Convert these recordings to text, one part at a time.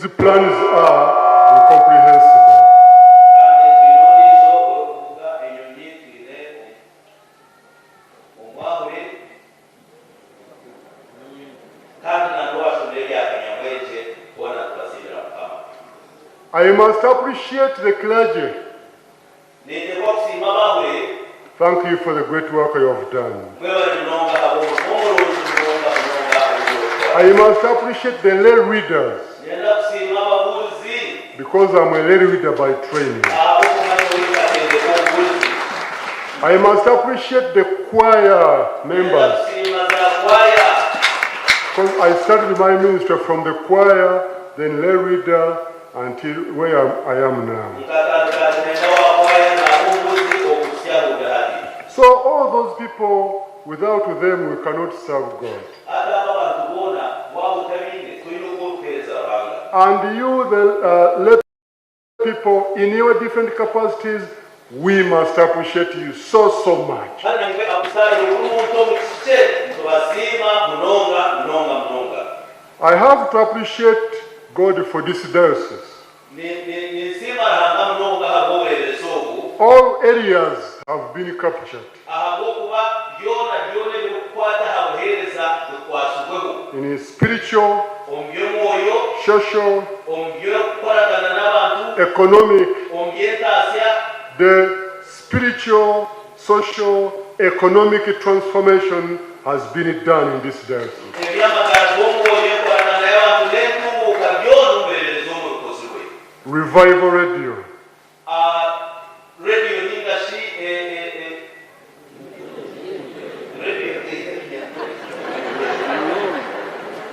The plans are incomprehensible. I must appreciate the clergy. Thank you for the great work you have done. I must appreciate the lay readers, because I'm a lay reader by training. I must appreciate the choir members, because I started my ministry from the choir, then lay reader, until where I am now. So all those people, without them we cannot serve God. And you, the lay people, in your different capacities, we must appreciate you so much. I have to appreciate God for this diocese. All areas have been captured. In spiritual, social, economic, the spiritual, social, economic transformation has been done in this diocese. Revival radio.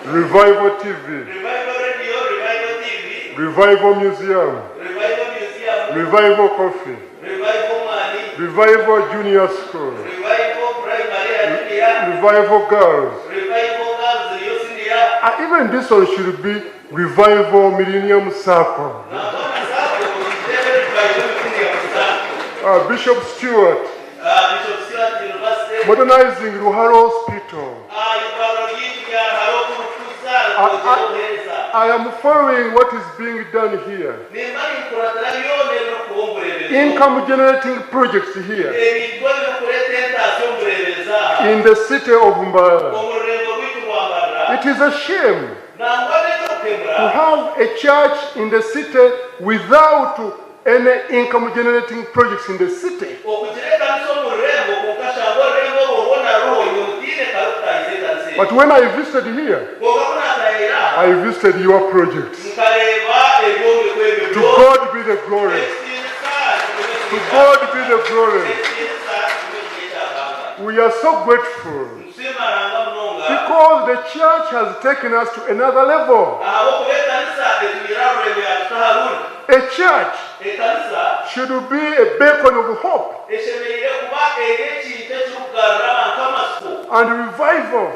Revival TV. Revival museum. Revival coffee. Revival junior school. Revival girls. Even this one should be Revival Millennium Circle. Bishop Stewart. Modernizing Ruharo Hospital. I am following what is being done here. Income generating projects here in the city of Mbara. It is a shame to have a church in the city without any income generating projects in the city. But when I visited here, I visited your projects. To God be the glory. To God be the glory. We are so grateful because the church has taken us to another level. A church should be a beacon of hope and revival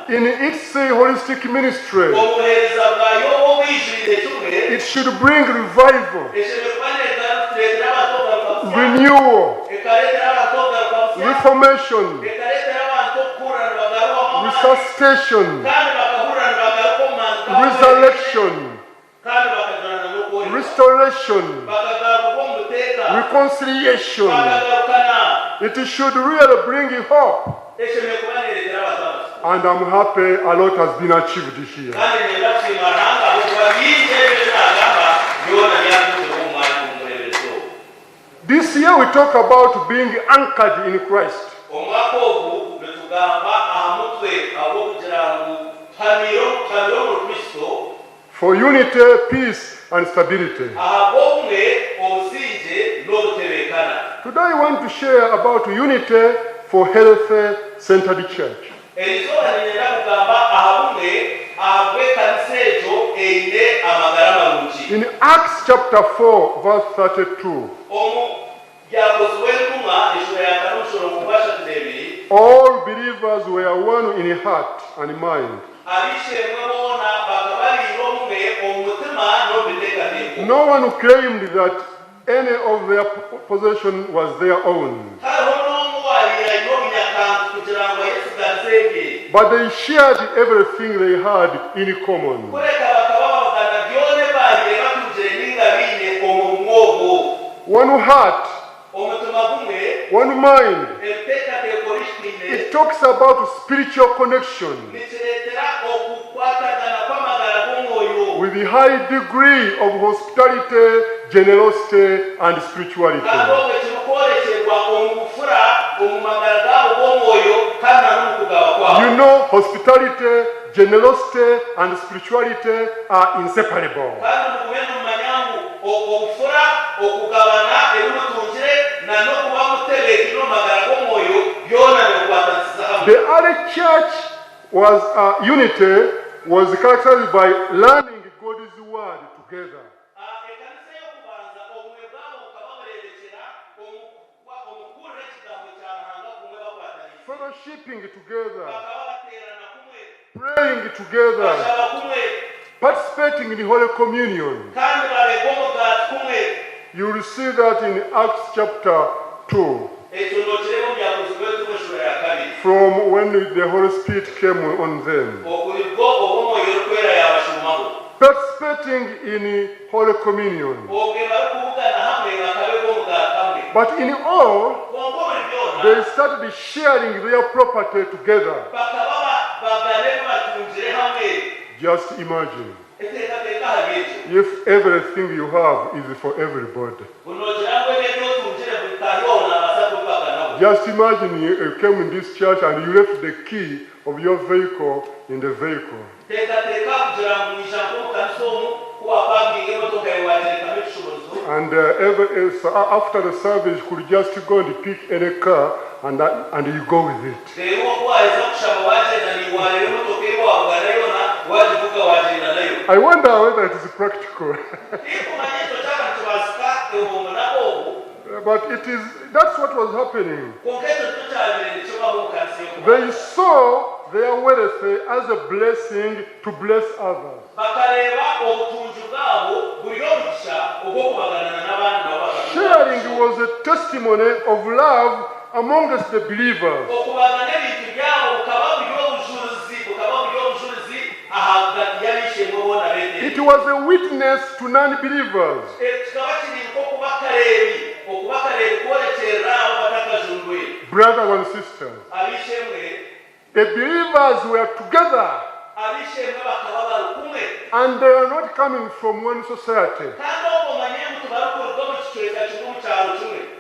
in its holistic ministry. It should bring revival, renewal, reformation, resuscitation, resurrection, restoration, reconciliation. It should really bring hope. And I'm happy a lot has been achieved here. This year we talk about being anchored in Christ. For unity, peace, and stability. Today I want to share about unity for health-centered church. In Acts chapter 4, verse 32, all believers were one in heart and mind. No one claimed that any of their possession was their own. But they shared everything they had in common. one heart, one mind. It talks about spiritual connection with a high degree of hospitality, generosity, and spirituality. You know, hospitality, generosity, and spirituality are inseparable. The early church was unity was characterized by learning God's word together. Fellowshipping together, praying together, participating in the Holy Communion. You will see that in Acts chapter 2. From when the Holy Spirit came on them. Participating in Holy Communion. But in all, they started sharing their property together. Just imagine if everything you have is for everybody. Just imagine you came in this church and you left the key of your vehicle in the vehicle. And after the service, you could just go and pick any car and you go with it. I wonder whether it is practical. But that's what was happening. They saw their wealth as a blessing to bless others. Sharing was a testimony of love amongst the believers. It was a witness to non-believers. Brothers and sisters, the believers were together and they are not coming from one society.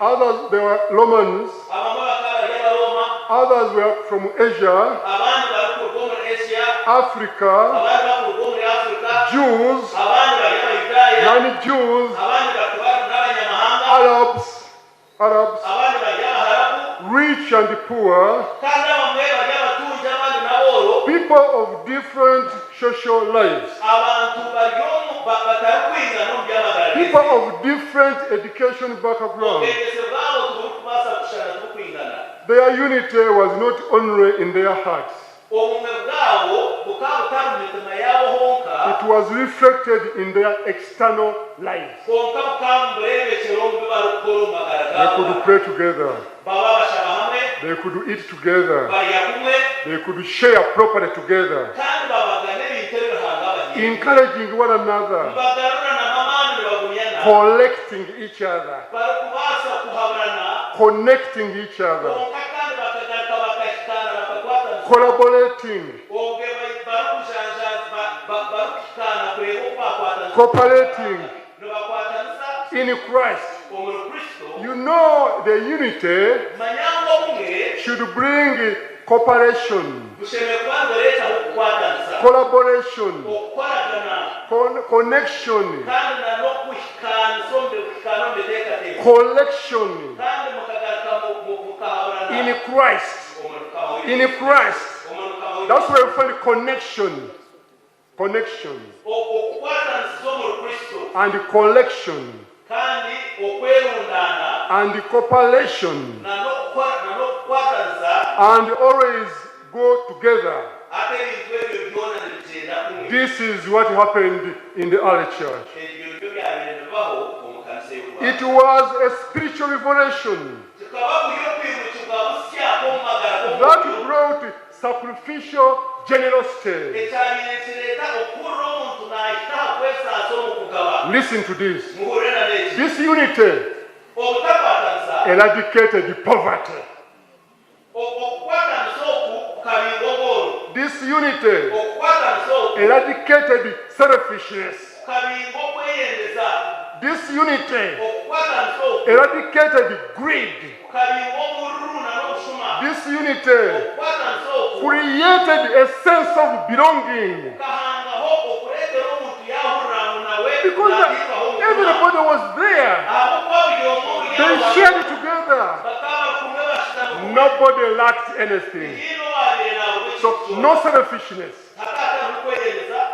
Others, they were Romans, others were from Asia, Africa, Jews, non-Jews, Arabs, rich and poor, people of different social lives, people of different education backgrounds. Their unity was not only in their hearts. It was reflected in their external lives. They could pray together. They could eat together. They could share property together. Encouraging one another. Collecting each other. Connecting each other. Collaborating. Cooperating in Christ. You know, the unity should bring cooperation, collaboration, connection, collection in Christ. In Christ. That's where we find connection. Connection. And collection. And cooperation. And always go together. This is what happened in the early church. It was a spiritual revelation that brought sacrificial generosity. Listen to this. This unity eradicated poverty. This unity eradicated selfishness. This unity eradicated greed. This unity created a sense of belonging. Because everybody was there. They shared together. Nobody lacked anything. So no selfishness,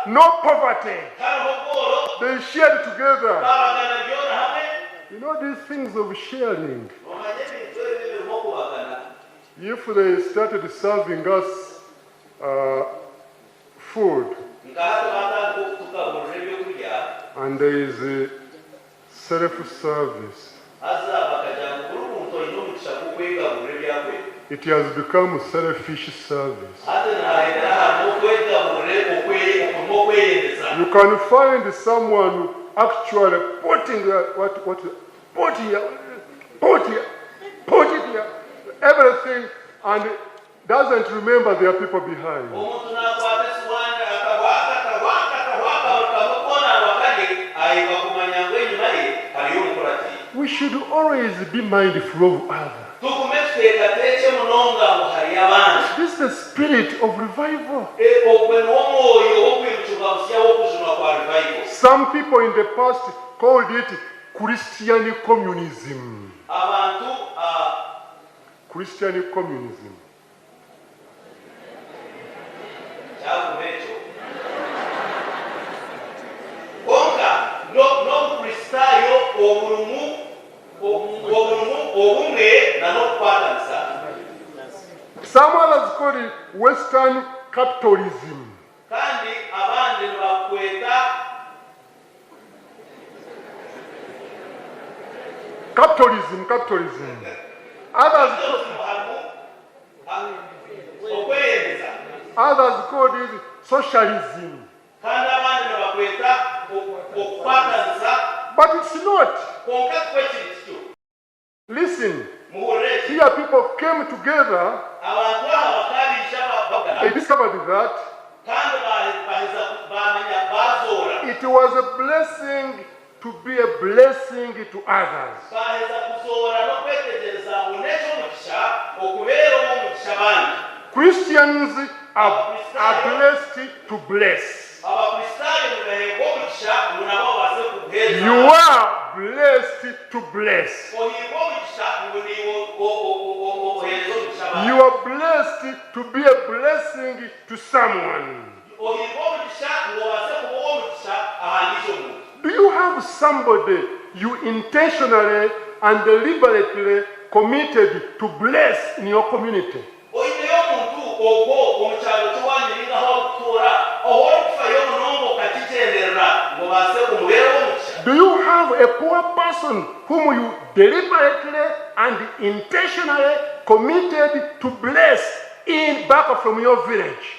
no poverty. They shared together. You know these things of sharing. If they started serving us food, and there is a self-service, it has become selfish service. You can find someone actually putting everything and doesn't remember there are people behind. We should always be mindful of others. This is the spirit of revival. Some people in the past called it Christian communism. Christian communism. Some others call it Western capitalism. Capitalism. Others call it socialism. But it's not. Listen, here people came together. They discovered that it was a blessing to be a blessing to others. Christians are blessed to bless. You are blessed to bless. You are blessed to be a blessing to someone. Do you have somebody you intentionally and deliberately committed to bless in your community? Do you have a poor person whom you deliberately and intentionally committed to bless in back from your village?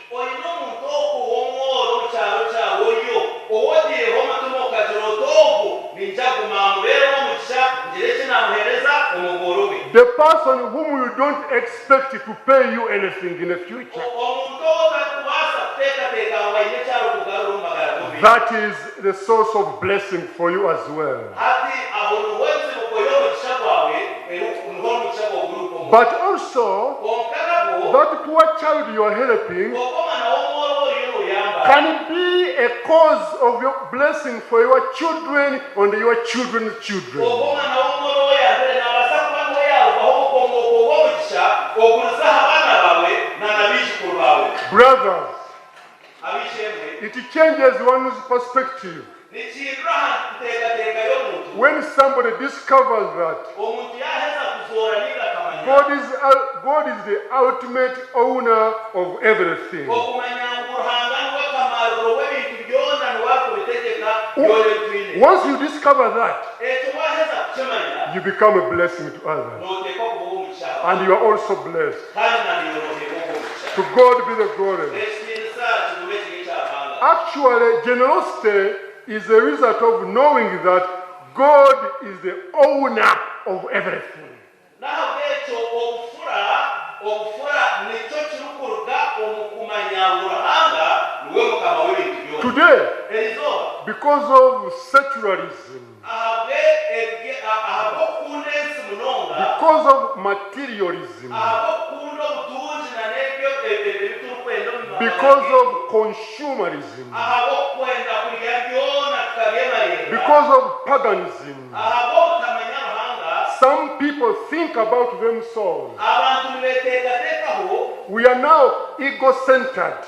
The person whom you don't expect to pay you anything in the future. That is the source of blessing for you as well. But also, that poor child you are helping can be a cause of your blessing for your children and your children's children. Brothers, it changes one's perspective. When somebody discovers that God is the ultimate owner of everything. Once you discover that, you become a blessing to others. And you are also blessed. To God be the glory. Actually, generosity is a result of knowing that God is the owner of everything. Today, because of secularism, because of materialism, because of consumerism, because of paganism, some people think about themselves. We are now ego-centered.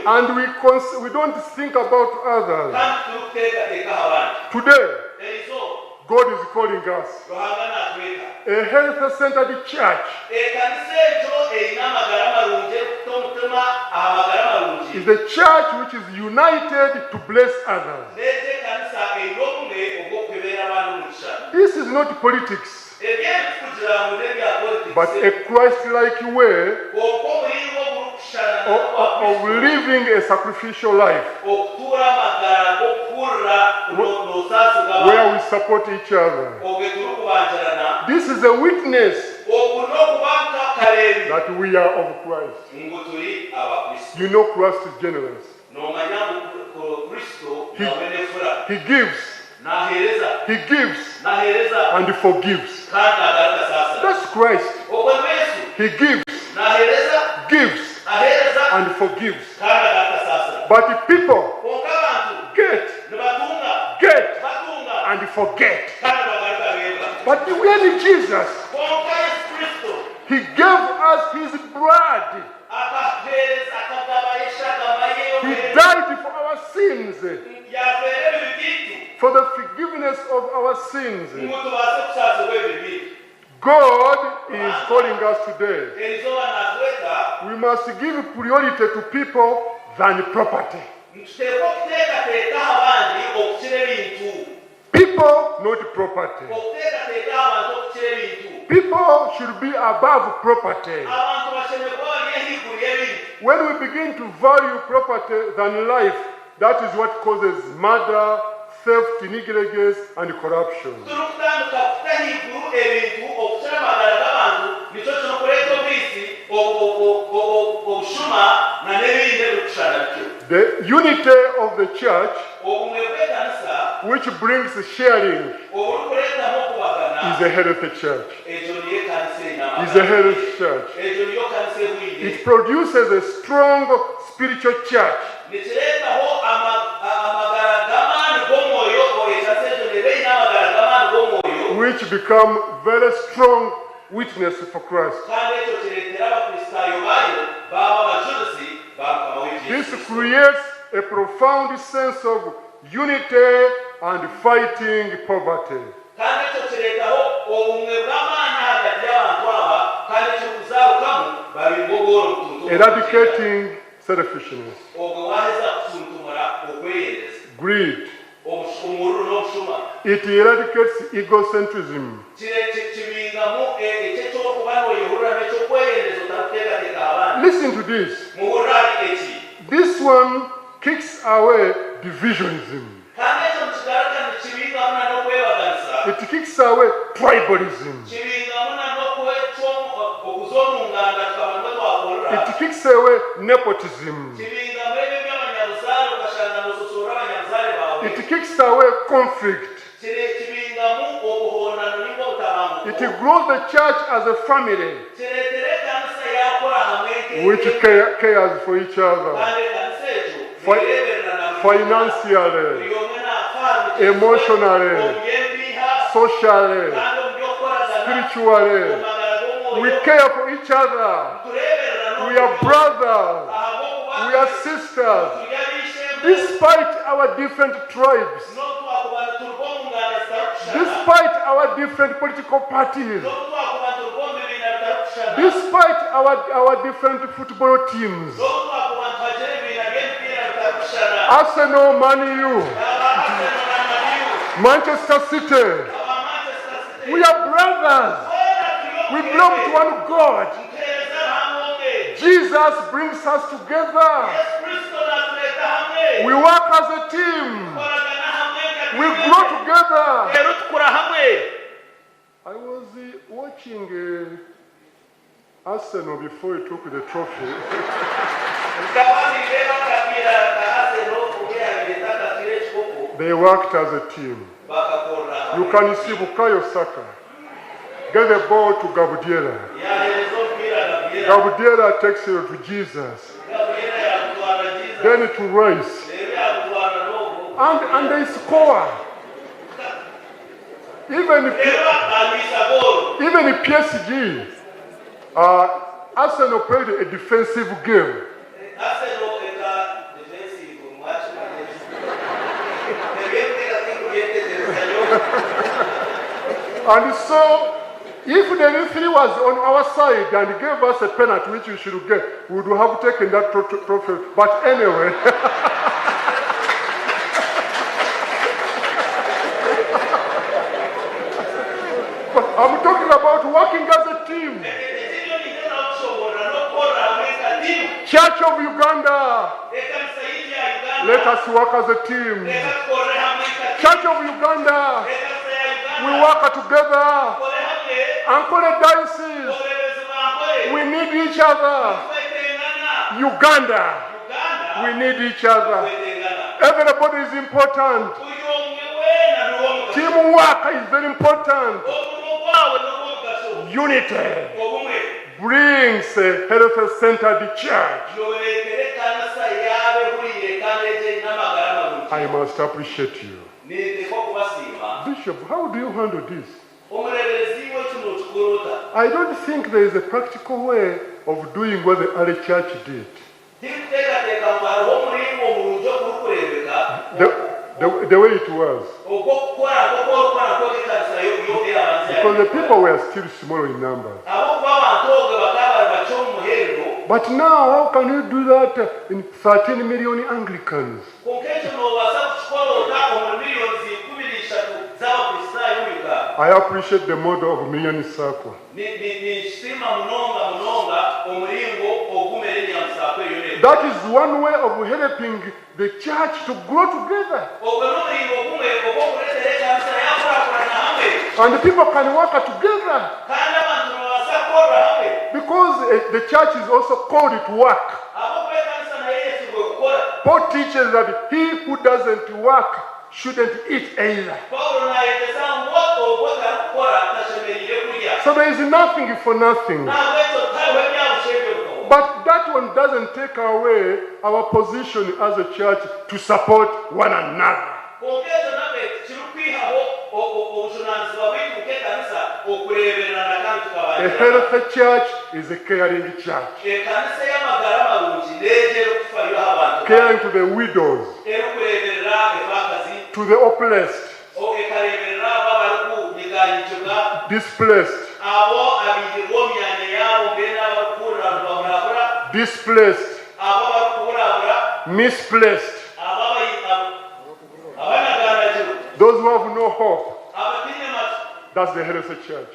And we don't think about others. Today, God is calling us a health-centered church. Is a church which is united to bless others. This is not politics, but a Christ-like way of living a sacrificial life, where we support each other. This is a witness that we are of Christ. You know Christ is generous. He gives and forgives. That's Christ. He gives and forgives. But the people get and forget. But when Jesus, He gave us His blood. He died for our sins, for the forgiveness of our sins. God is calling us today. We must give priority to people than property. People, not property. People should be above property. When we begin to value property than life, that is what causes murder, theft, negligence, and corruption. The unity of the church, which brings sharing, is a healthy church. Is a healthy church. It produces a strong spiritual church. Which become very strong witness for Christ. This creates a profound sense of unity and fighting poverty. Eradicating selfishness, greed. It eradicates egocentrism. Listen to this. This one kicks away divisionism. It kicks away tribalism. It kicks away nepotism. It kicks away conflict. It grows the church as a family which cares for each other financially, emotionally, socially, spiritually. We care for each other. We are brothers. We are sisters. Despite our different tribes, despite our different political parties, despite our different football teams, Arsenal, Man U, Manchester City, we are brothers. We belong to one God. Jesus brings us together. We work as a team. We grow together. I was watching Arsenal before he took the trophy. They worked as a team. You can see Bukayo Saka get the ball to Gabriela. Gabriela takes it to Jesus. Then to Rice. And they score. Even in PSG, Arsenal played a defensive game. And so, if the referee was on our side and gave us a penalty which we should get, we would have taken that trophy. But anyway. But I'm talking about working as a team. Church of Uganda, let us work as a team. Church of Uganda, we work together. Ankole Dayosisi, we need each other. Uganda, we need each other. Everybody is important. Teamwork is very important. Unity brings a health-centered church. I must appreciate you. Bishop, how do you handle this? I don't think there is a practical way of doing what the early church did. The way it was. Because the people were still small in numbers. But now, how can you do that in 13 million Anglicans? I appreciate the model of Million Circle. That is one way of helping the church to grow together. And the people can work together. Because the church is also called to work. Paul teaches that he who doesn't work shouldn't eat either. So there is nothing for nothing. But that one doesn't take away our position as a church to support one another. A healthy church is a caring church. Caring to the widows, to the oppressed, displaced, misplaced, those who have no hope. That's the healthy church.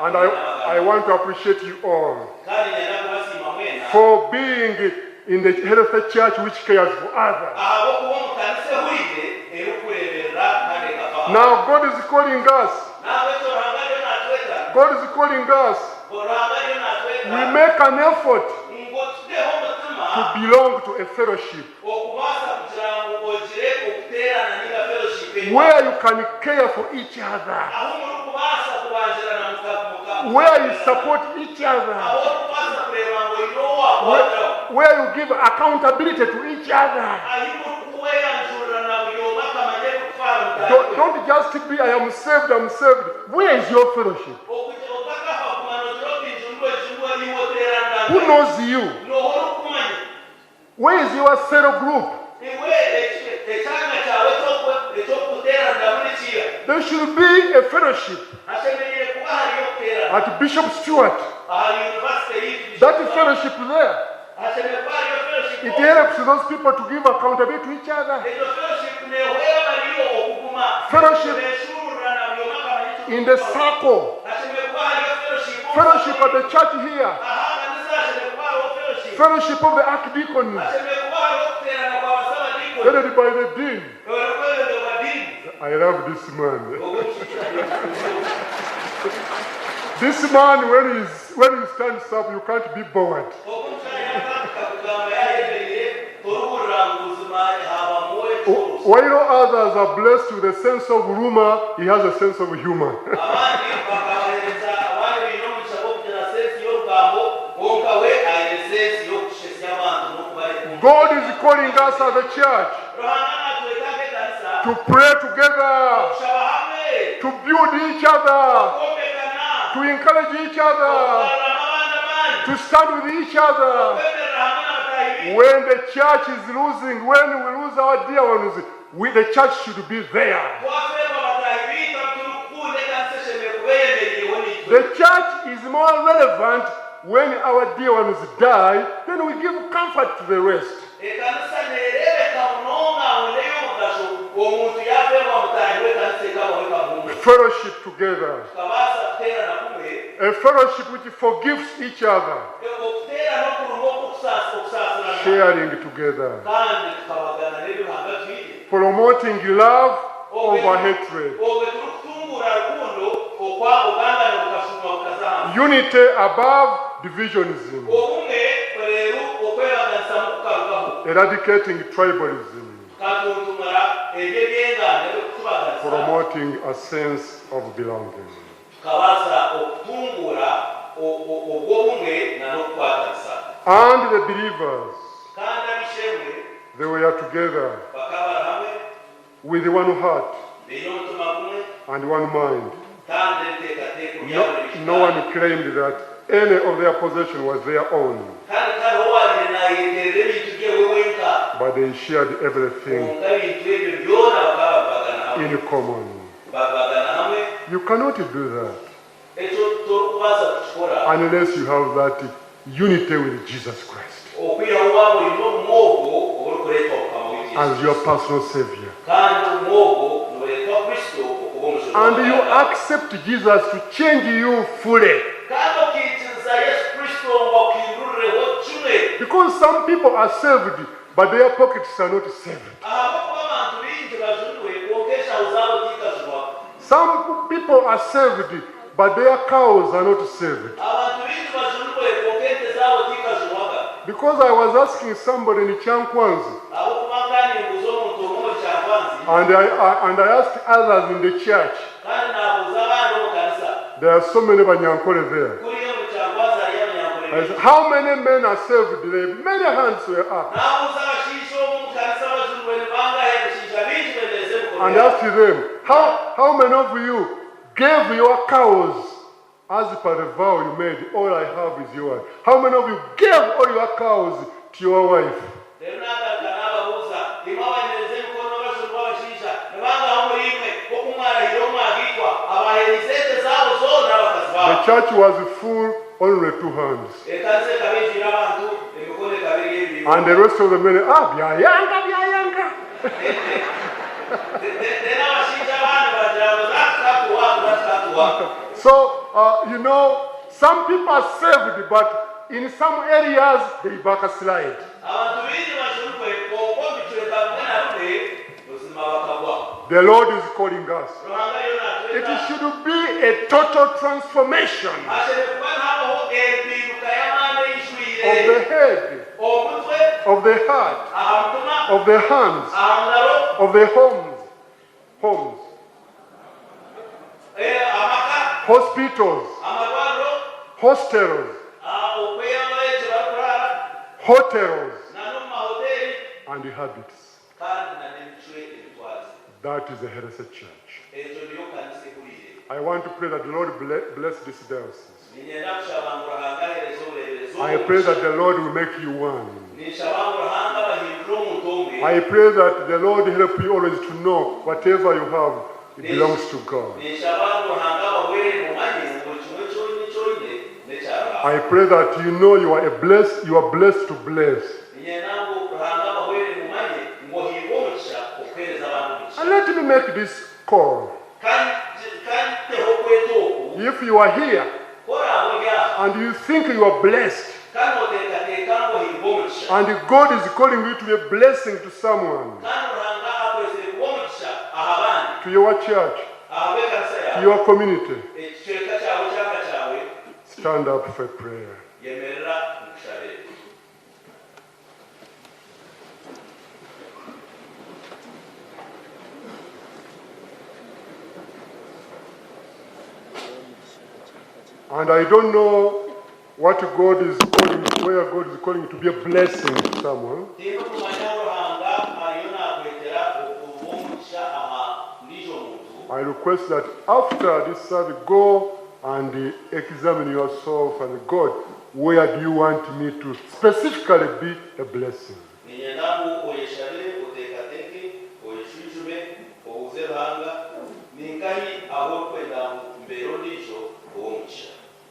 And I want to appreciate you all for being in the healthy church which cares for others. Now God is calling us. God is calling us. We make an effort to belong to a fellowship where you can care for each other, where you support each other, where you give accountability to each other. Don't just be, I am saved, I'm saved. Where is your fellowship? Who knows you? Where is your cell group? There should be a fellowship at Bishop Stewart. That fellowship there, it helps those people to give accountability to each other. Fellowship in the circle. Fellowship at the church here. Fellowship of the archdeacons, headed by the dean. I love this man. This man, when he stands up, you can't be bored. While others are blessed with a sense of humor, he has a sense of humor. God is calling us as a church to pray together, to build each other, to encourage each other, to stand with each other. When the church is losing, when we lose our dear ones, the church should be there. The church is more relevant when our dear ones die, then we give comfort to the rest. Fellowship together. A fellowship which forgives each other. Sharing together. Promoting love over hatred. Unity above divisionism. Eradicating tribalism. Promoting a sense of belonging. And the believers, they were together with one heart and one mind. No one claimed that any of their possession was their own, but they shared everything in common. You cannot do that unless you have that unity with Jesus Christ as your personal Savior. And you accept Jesus to change you fully. Because some people are saved, but their pockets are not saved. Some people are saved, but their cows are not saved. Because I was asking somebody in Chankwanzi, and I asked others in the church, there are so many Ankole there. I said, how many men are saved today? Many hands were up. And I asked them, how many of you gave your cows as per the vow you made? All I have is yours. How many of you gave all your cows to your wife? The church was full, only 2 hands. And the rest of the men, biayanga. So, some people are saved, but in some areas they backslide. The Lord is calling us. It should be a total transformation of the head, of the heart, of the hands, of the homes, hospitals, hostels, hotels, and habits. That is a healthy church. I want to pray that the Lord bless this diocese. I pray that the Lord will make you one. I pray that the Lord help you always to know whatever you have, it belongs to God. I pray that you know you are blessed to bless. And let me make this call. If you are here and you think you are blessed, and God is calling you to be a blessing to someone, to your church, to your community. Stand up for prayer. And I don't know what God is calling, where God is calling to be a blessing to someone. I request that after this service, go and examine yourself and God, where do you want me to specifically be a blessing?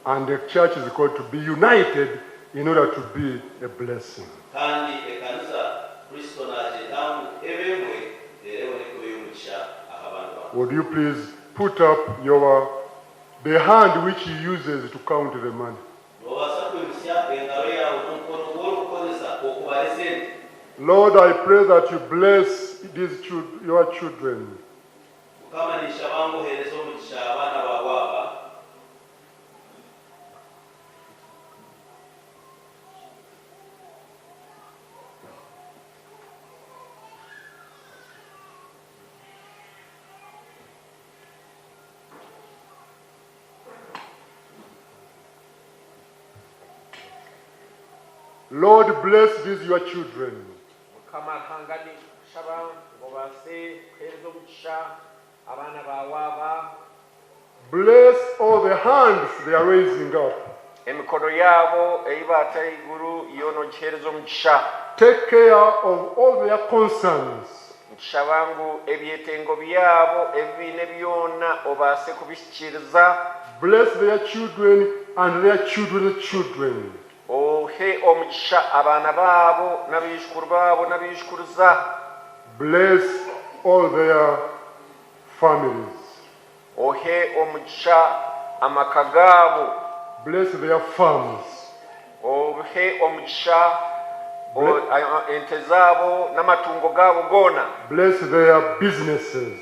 And the church is going to be united in order to be a blessing. Would you please put up the hand which he uses to count the money? Lord, I pray that you bless your children. Lord, bless these your children. Bless all the hands they are raising up. Take care of all their concerns. Bless their children and their children's children. Bless all their families. Bless their farms. Bless their businesses.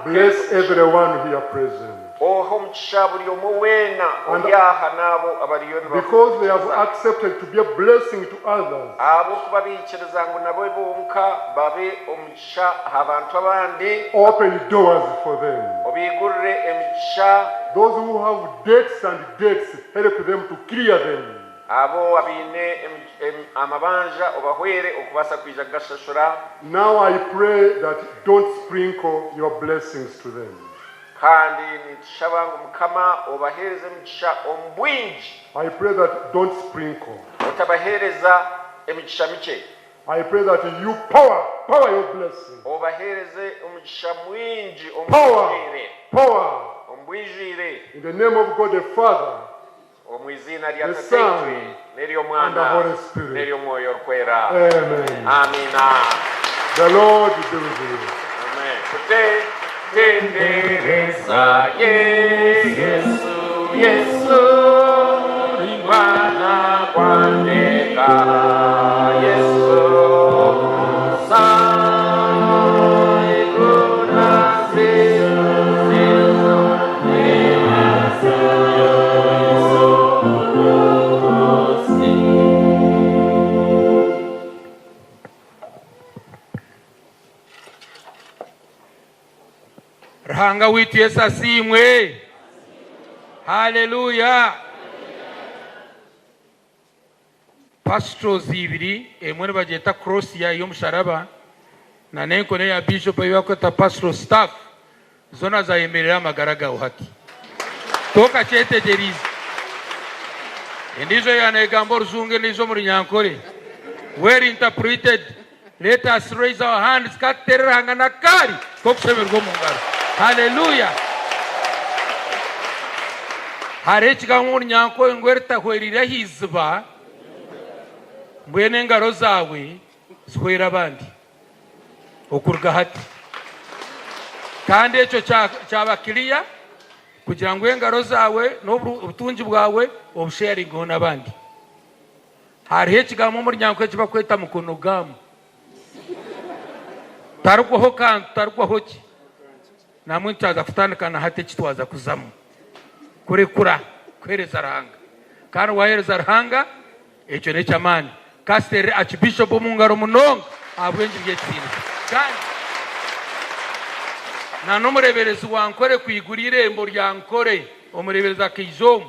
Bless everyone here present. And because they have accepted to be a blessing to others, open doors for them. Those who have debts, help them to clear them. Now I pray that don't sprinkle your blessings to them. I pray that don't sprinkle. I pray that you power your blessing. Power. In the name of God the Father, the Son, and the Holy Spirit. Amen. The Lord is with you. Amen. Tendereza Yesu Yesu Rimana Kwandeka Yesu Sai Kunase Rahanga witu Yesu asimwe. Haleluya. Pastors ibiri emwe bageta cross ya yo musharaba na nenkone ya bishop yakwata pastoral staff zona za emerera magaraga uhati toka chetegeriza ndizo yanegambo ruzunge nizo muri Ankole were interpreted. Let us raise our hands kateranga nakari kokusemerwa mungara. Hallelujah. Harechika muri Ankole ngwerta hwerira hizba mbwene ngaro zawe zhwera bandi okurga hati kandi echo cyabakiriya kugira ngo engaro zawe n'ubutunzi bwawe obusharing n'abandi. Hari hechika muri Ankole kibakweta mukono gamu tarukwaho kantu tarukwaho ki namwe ntaza kutandikana hate kitwaza kuzamu kurekura kwereza Ruhanga kandi wahereza Ruhanga ekyo nekyamani kastere Akibiishopu mungaro munonga abwenji by'ekintu kandi na n'umureberezi wa Ankole kwigura irembo rya Ankole umurebereza Kaziimba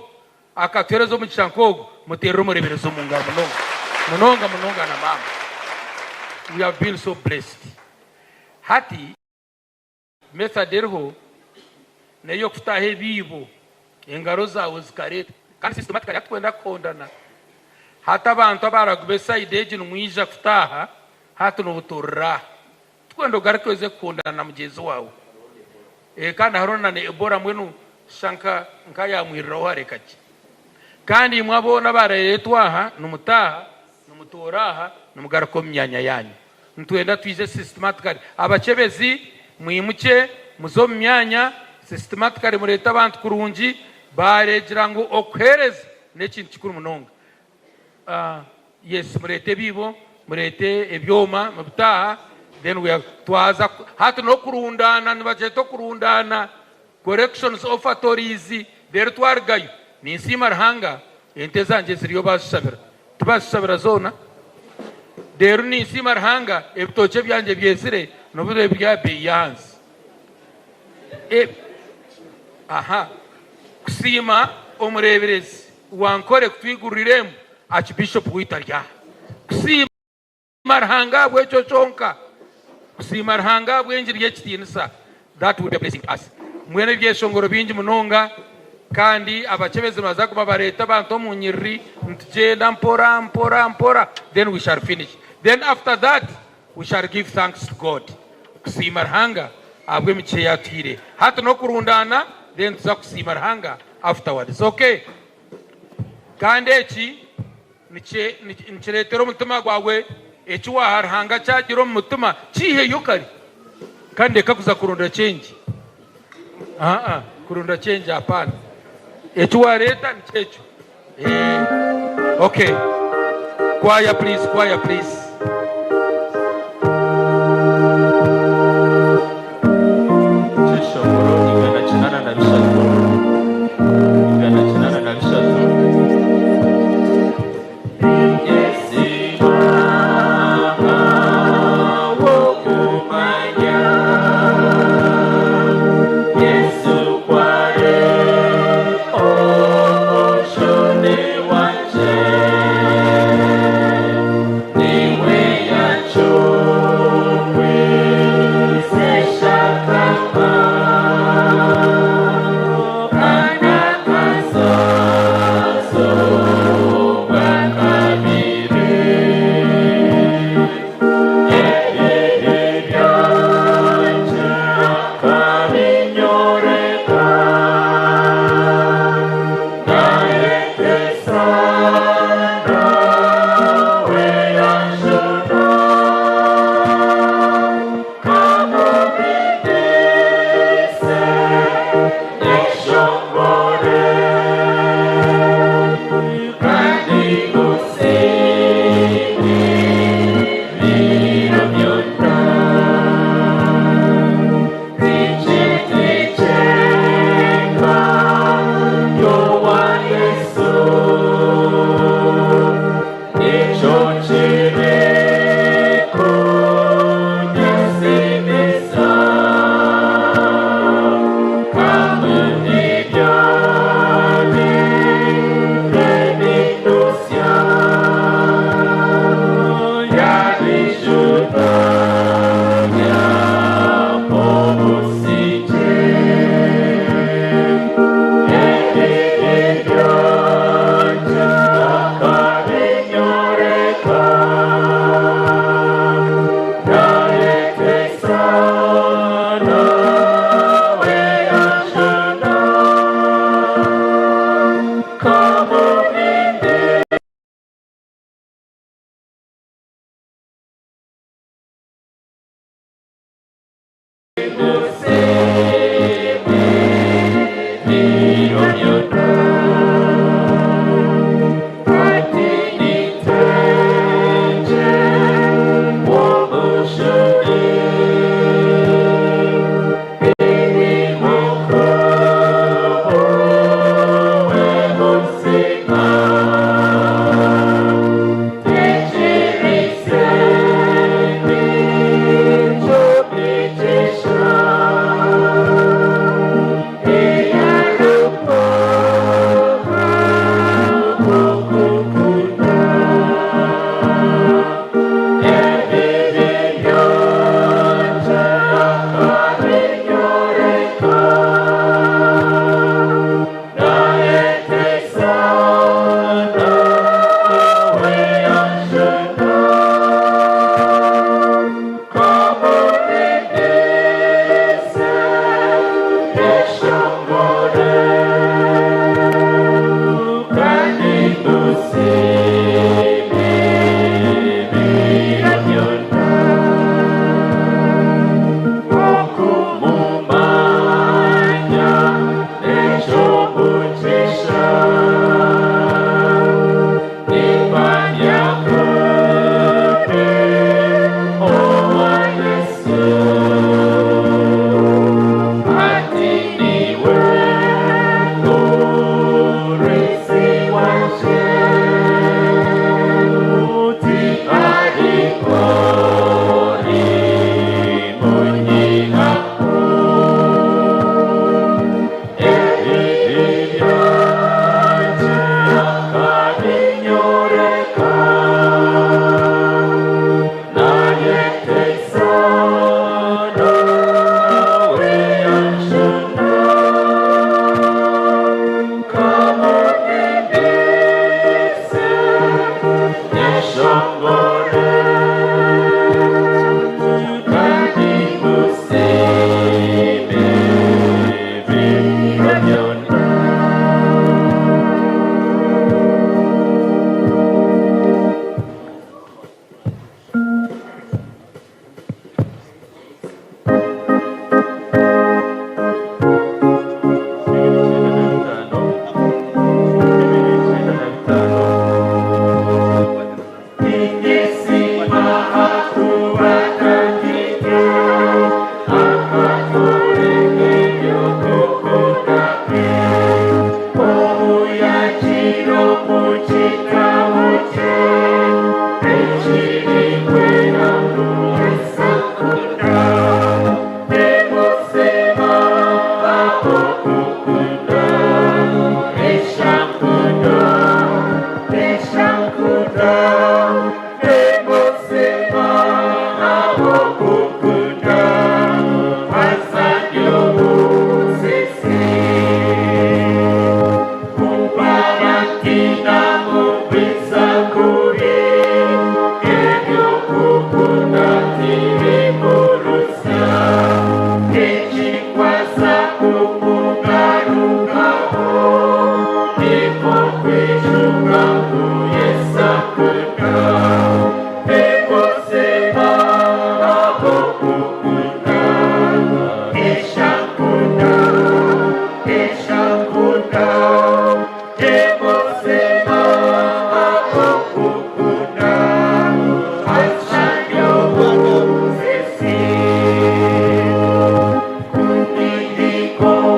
akatwereza mu Cyankogo muterera umureberezi mungaro munonga na mama. We have been so blessed. Hati methaderho neyo kutahe bibo engaro zawe zikareta kandi systematically atwenda kondana hata abantu abaragubesa ideje numwija kutaha hatu n'ubutorra twendo garakweze kondana na mugezi wawe kandi harona ne ebora mwenu shanka nkaya mwiriro harekaje kandi mwabona barayetwaha numutaha numutoraha numugarako myanya yanyu ntwenda twize systematically abachebezi mwimuke muzo myanya systematically mureta abantu kurungi baregira ngo okhereza nekintu kikuru munonga. Yes, murete bibo murete ebyoma mubutaha then we have twaza hatu no kurundana nibajeto kurundana corrections of authorities there twargayo ni nsima Ruhanga ente zanje ziriyo bashabira tubashabira zona deru ni nsima Ruhanga ebitoke byanje byezire nobure bya beyansi kusima umureberezi wa Ankole kutwiguriremo Akibiishopu witarya kusima Ruhanga bwecho chonka kusima Ruhanga bwenjiriye kitinisa that will be blessing us mwene byeshongoro bingi munonga kandi abachebezi baza kuba bareta bantu mu nyiri ntugenda mpora then we shall finish. Then after that we shall give thanks to God kusima Ruhanga abwe miche yatire hata no kurundana then tuza kusima Ruhanga afterwards. Okay, kandi eki nikiretero mutima gwawe eki wa Ruhanga cyagiro mu mutima kihe yokari kandi kakuza kurunda change kurunda change hapana eki wa leta nichecho okay, choir please. Ni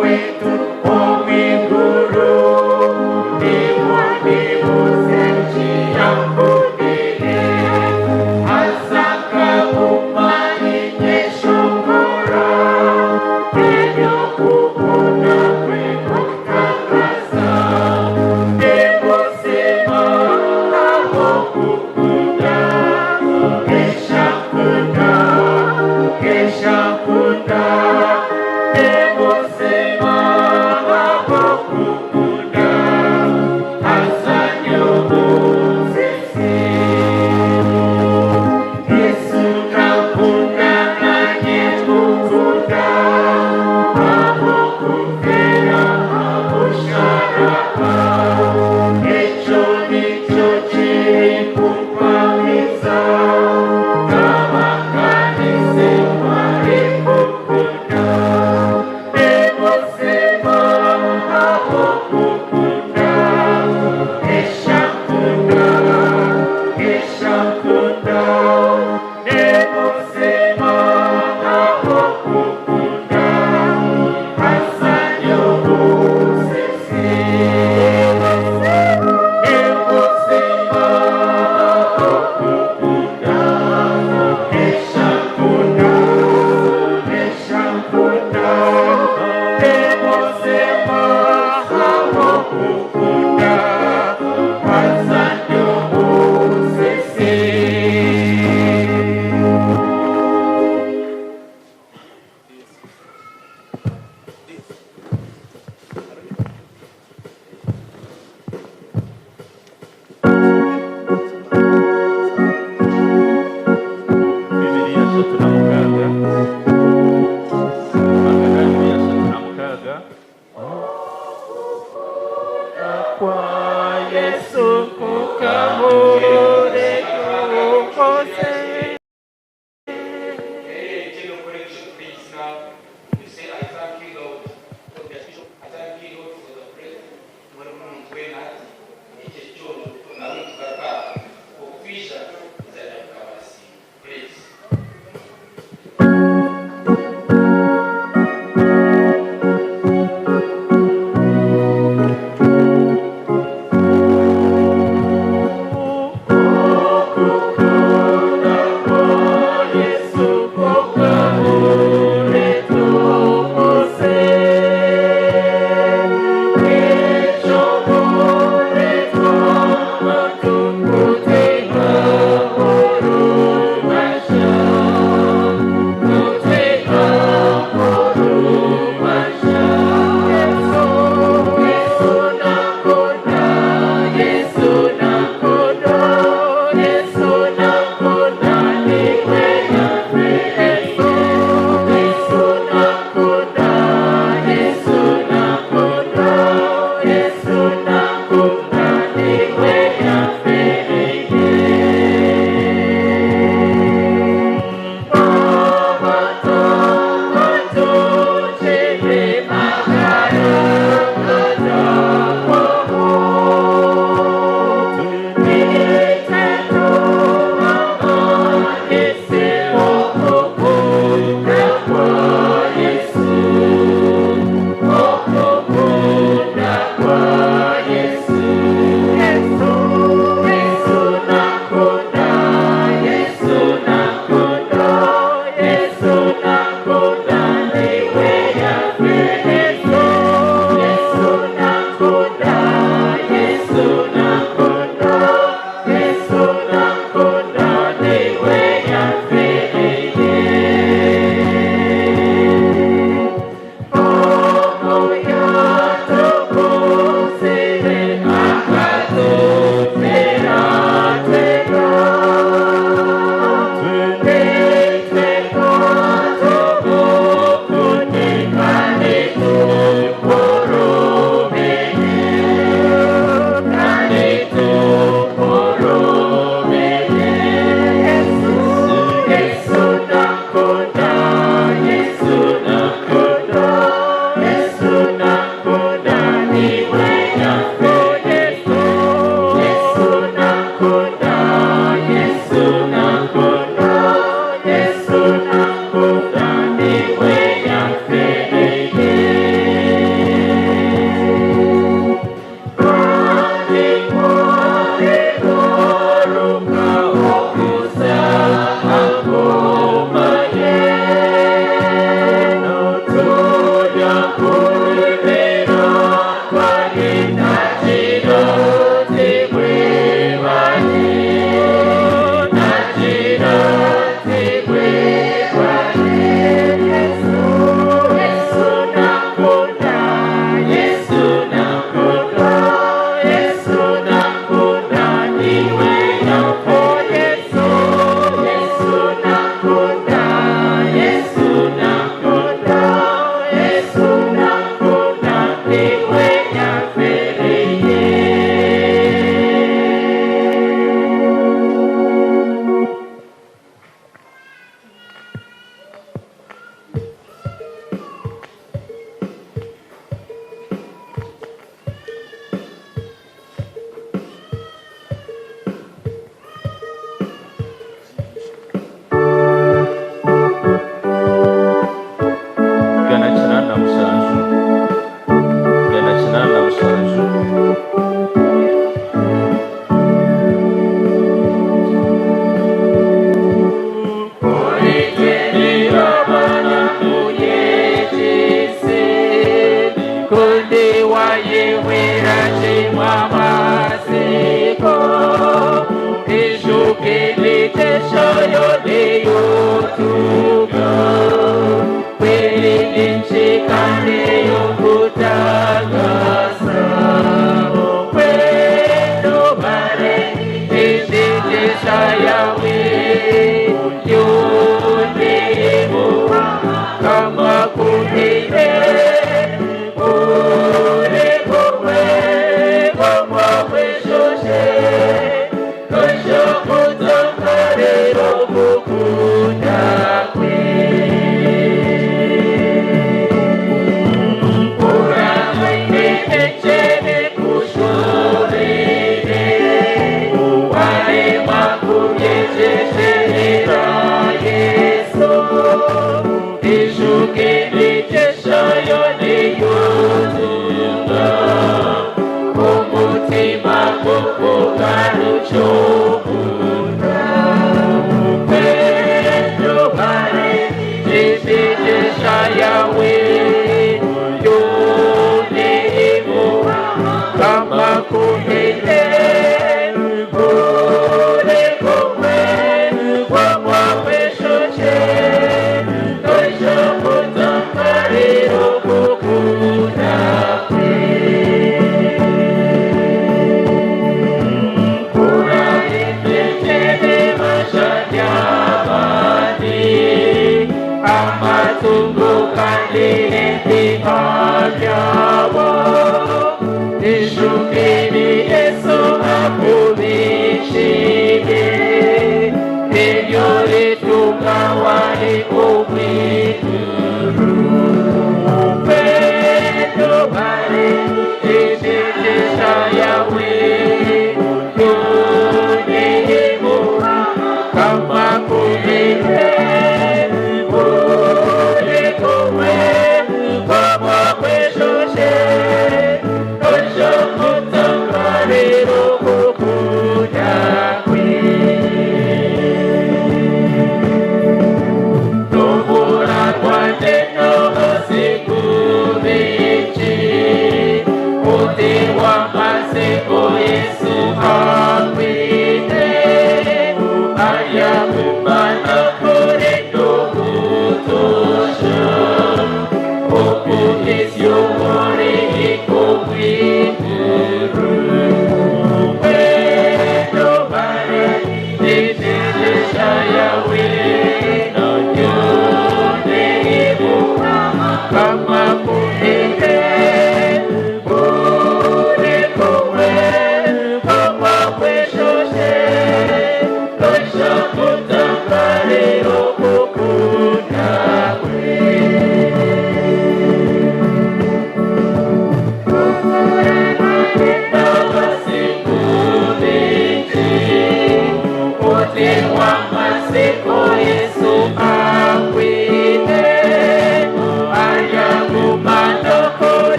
Wetu, o miguru, ni mwani muse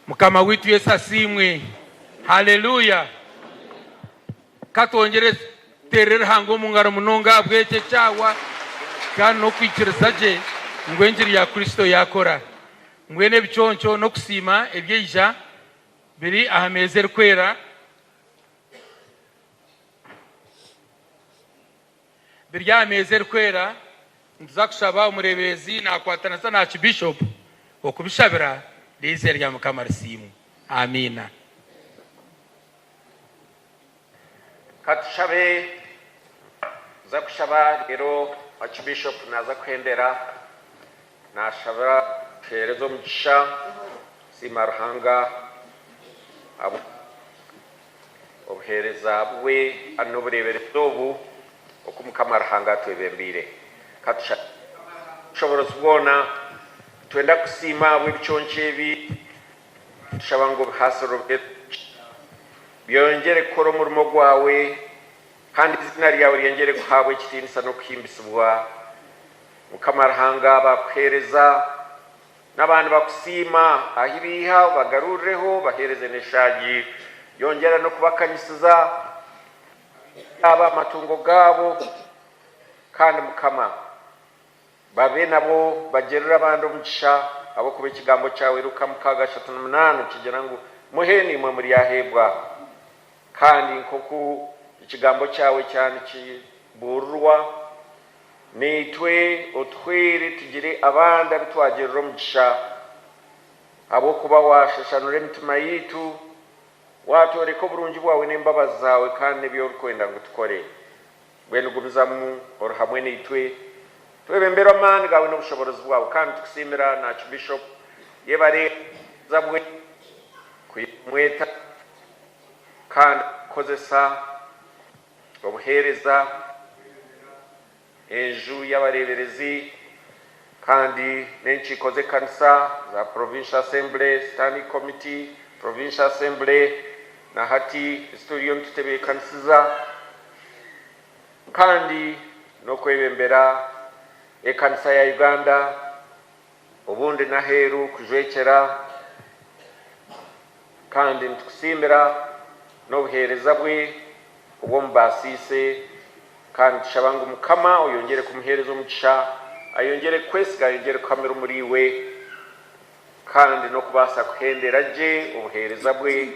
Mukama witu Yesu asimwe. Haleluya. Katongere terera hango mungaro munonga bweke cyawa kandi no kwikirizaje ngwenjiri ya Kristo yakora. Mwene biconco no kusima ebyeija biri ahameze kwera. Birya ameze kwera nzakushaba umurebezi nakwatana sana Akibiishopu okubishabira lizere rya Mukama risimu. Amina. Katushabe zakushaba rero Akibiishopu naza kwendera nashaba terezo mugisha simarhanga abo obuhereza bwe anoburebere tobu okumukama arhanga twebembire katusha shobora kubona twenda kusima bw'ibiconcebi tushabango hasoro byongere koro murimo gwawe kandi izina ryawe ryongere kuhabwe kitinisa no kuhimbisubwa mukama arhanga bakwereza n'abantu bakusima ahibiha bagarureho bahereze neshaji yongera no kubakanyisiza aba matungo gabo kandi mukama babe nabo bagerera abandi umugisha abo kuba ikigambo cyawe Luka 6:8 kigera ngo muheni mwe muri yahebwa kandi nkoku ikigambo cyawe cyane kiburwa nitwe otwere tugire abandi bitwagerera umugisha abo kuba washashanura imitima yitu watore ko burungi bwawe n'imbabazi zawe kandi byo rukwenda ngo tukore bwene ugumizamu or hamwe nitwe twebembera amani gawe n'ubushobozi bwawe kandi tukusimira na Akibiishopu yebare zabwe kwimweta kandi kozesa obuhereza hejuru y'abareberezi kandi n'enkiiko z'ekkanisa za Provincial Assembly, Standing Committee, Provincial Assembly na hati studio ntutebe ekkanisiza kandi n'okwebembera ekkanisa ya Uganda obundi naheru kujwekera kandi ntukusimbira n'obuhereza bwe obw'omubasiise kandi tushabanga Mukama oyongere kumuhereza omugisha ayongere kwesiga ayongere kukamira umuriwe kandi no kubasa kuhendera je obuhereza bwe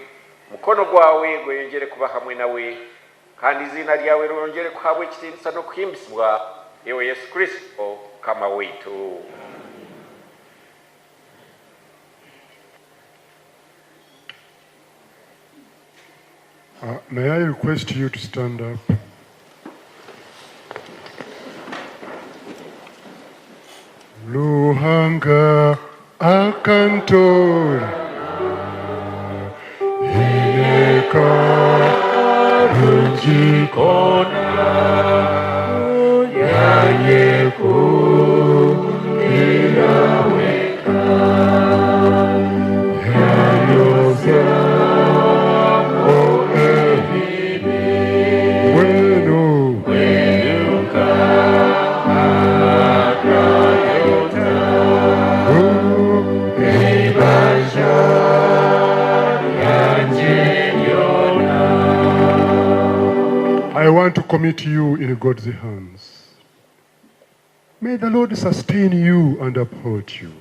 mukono gwawe gweyongere kuba hamwe nawe kandi izina lyawe ryongere kuhabwa ekitinisa no kuhimbisibwa ewe Yesu Kristo kama wetu. May I request you to stand up? Luhanga akantora ineka rujikona yayeku inaweka yayosya I want to commit you in God's hands. May the Lord sustain you and uphold you.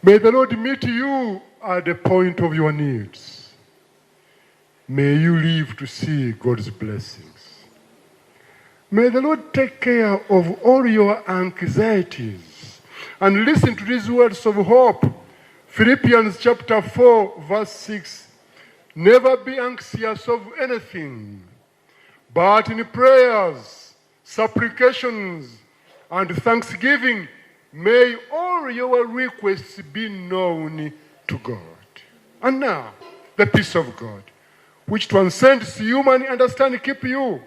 May the Lord meet you at the point of your needs. May you live to see God's blessings. May the Lord take care of all your anxieties. And listen to these words of hope. Philippians chapter 4, verse 6. Never be anxious of anything, but in prayers, supplications, and thanksgiving, may all your requests be known to God. And now, the peace of God, which transcends human understanding, keep you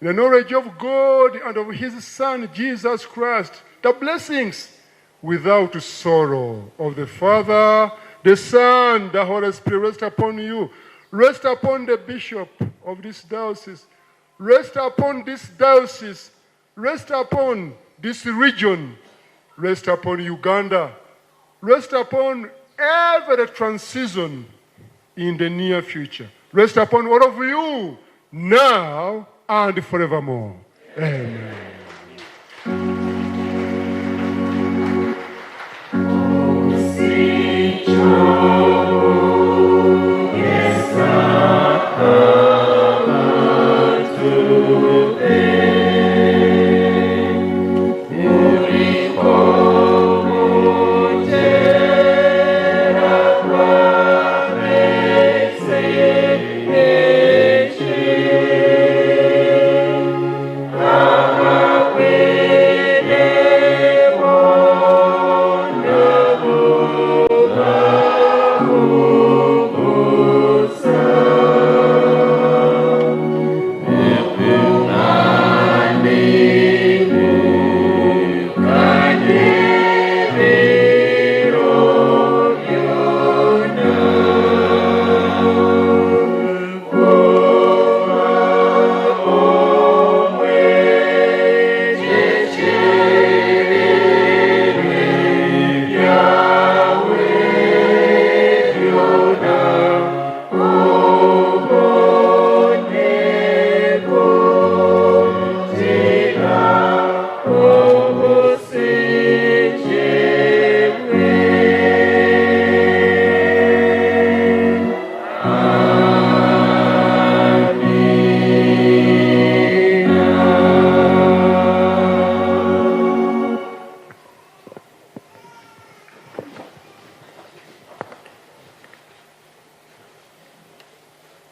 in the knowledge of God and of His Son, Jesus Christ, the blessings without sorrow of the Father, the Son, the Holy Spirit rest upon you. Rest upon the bishop of this diocese. Rest upon this diocese. Rest upon this region. Rest upon Uganda. Rest upon every transition in the near future. Rest upon all of you now and forevermore. Amen. Amen.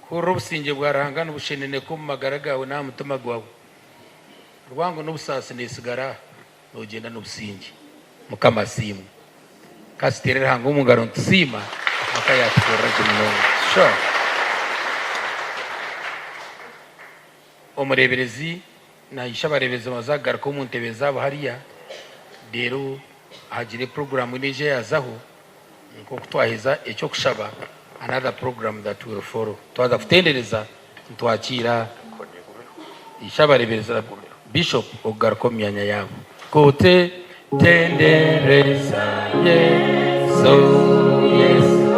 hurra obusinge bwaranga n'obushenene ko mu magara gawe n'aha mutima gwawe rwango n'obusasi nesigara nogenda n'obusinge mukama asiimwe kasiterera hanga omu ngaro ntusiima maka yatukorera gye munonga sure omureberezi nahisha abarebezi bazagaruka mu ntebe zabo hariya rero hagire programu nije yazaho nko kutwaheza icyo kushaba another program that will follow twaza kutendereza ntwakira isha abarebereza bishop ogaruka mu myanya yabo kote tendereza yesu yesu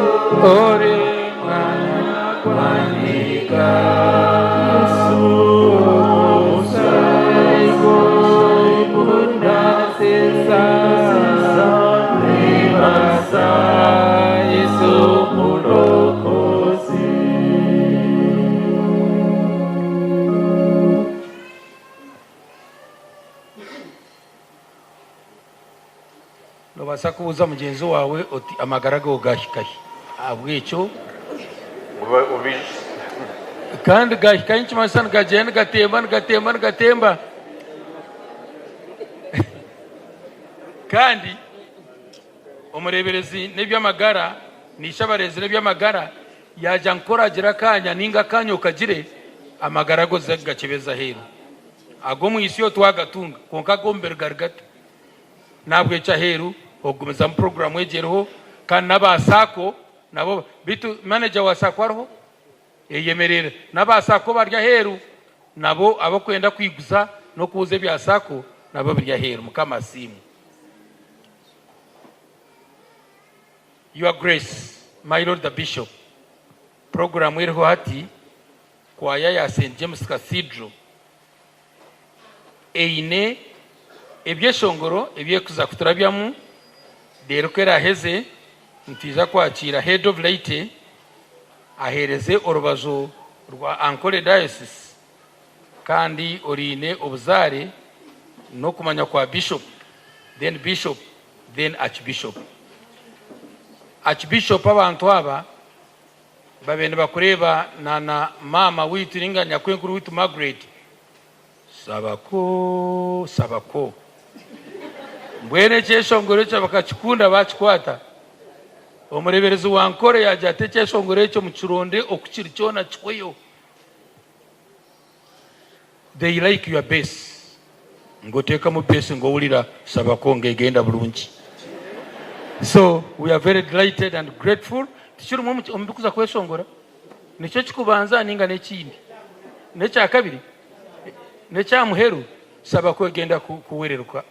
ore mwana kwanika nobasa kubuza mugenzi wawe oti amagara go gashikahi abwecyo kandi gashikahi nchimasana gajena gatemba kandi omureberezi nebyamagara nishabarezi nebyamagara yaja nkoragira kanya ninga kanya ukagire amagara go zagakebeza hero ago mu isi yo twagatunga konka gombergargata nabwe cha heru ogumeza mu program ejereho kandi nabasako nabo bitu manager wasako ariho eyemerera nabasako barya heru nabo abakwenda kwiguza no kuze byasako nabo birya heru mukama asimu. Your Grace, my Lord the Bishop, program iriho hati kwaya ya St. James Cathedral eine ebyeshongoro ebyekuza kuturabyamu rero kwera heze ntiza kwakira head of late ahereze orubazo rwa Ankole Dayosisi kandi orine obuzare no kumanya kwa bishop then archbishop. Archbishop abantu aba babene bakureba na mama witu ringanya kwenkuru witu Margaret sabako mbwene cyeshongoro cyo bakakikunda bakikwata omureberezi wa Ankole yaje atecheshongoro cyo mu kironde okukiri cyona kikoyo. They like your base ngoteka mu base ngowulira sabako ngegenda bulungi. So we are very delighted and grateful. Tichuru mu mbikuza kweshongora nicyo kikubanza ninga nekindi necha kabiri necha muheru sabako egenda kuwereruka